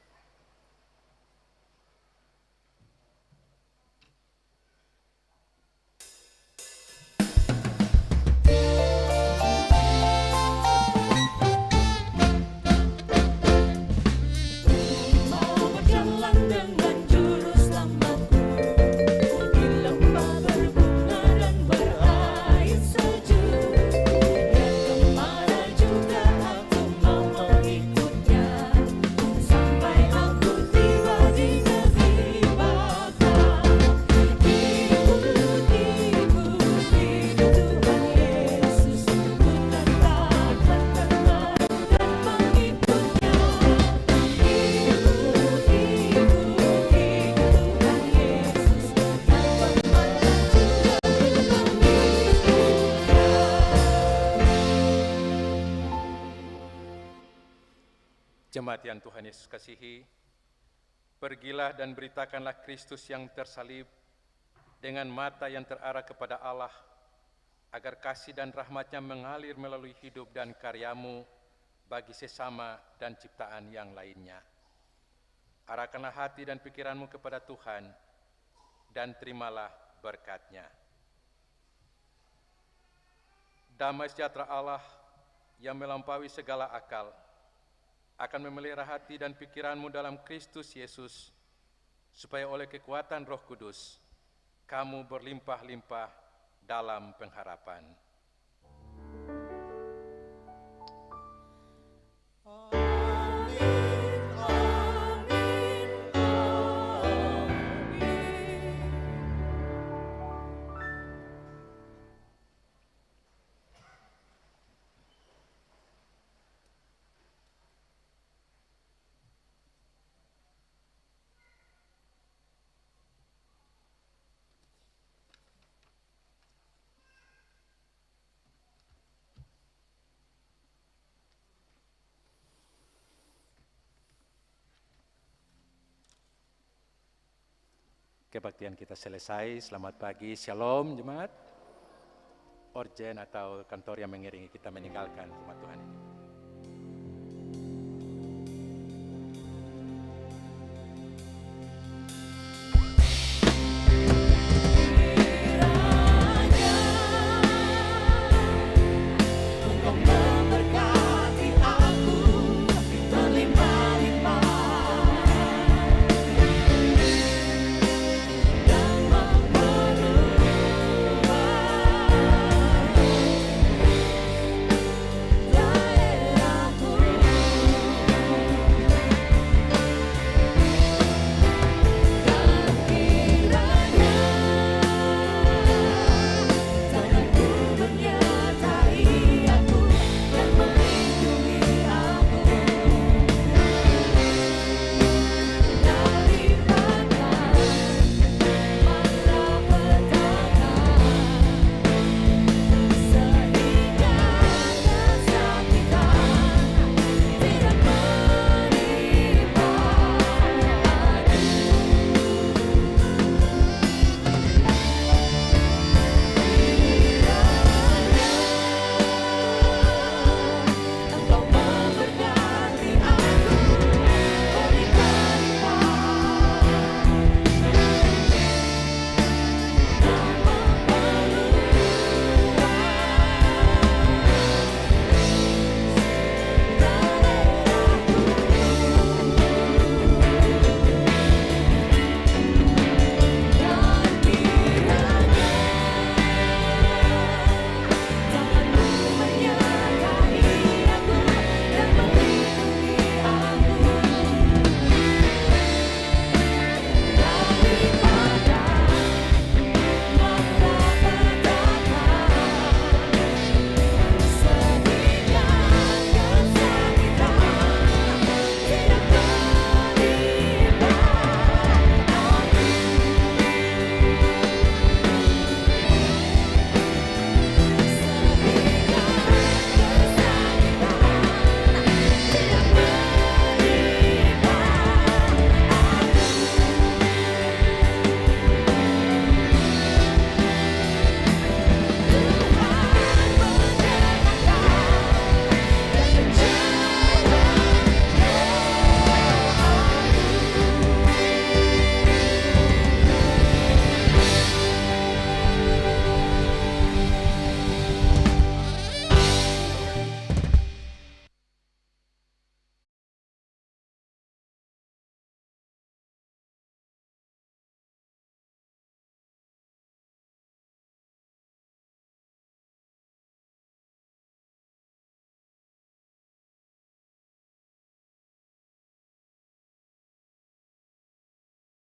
Speaker 2: Jemaat yang Tuhan Yesus kasihi, pergilah dan beritakanlah Kristus yang tersalib dengan mata yang terarah kepada Allah, agar kasih dan rahmat-Nya mengalir melalui hidup dan karya-Mu bagi sesama dan ciptaan yang lainnya. Arahkanlah hati dan pikiranmu kepada Tuhan, dan terimalah berkat-Nya. Damai sejahtera Allah yang melampaui segala akal akan memelihara hati dan pikiranmu dalam Kristus Yesus, supaya oleh kekuatan Roh Kudus kamu berlimpah-limpah dalam pengharapan. Kebaktian kita selesai. Selamat pagi, shalom jemaat. Orjen atau kantor yang mengiringi kita meninggalkan rumah Tuhan ini.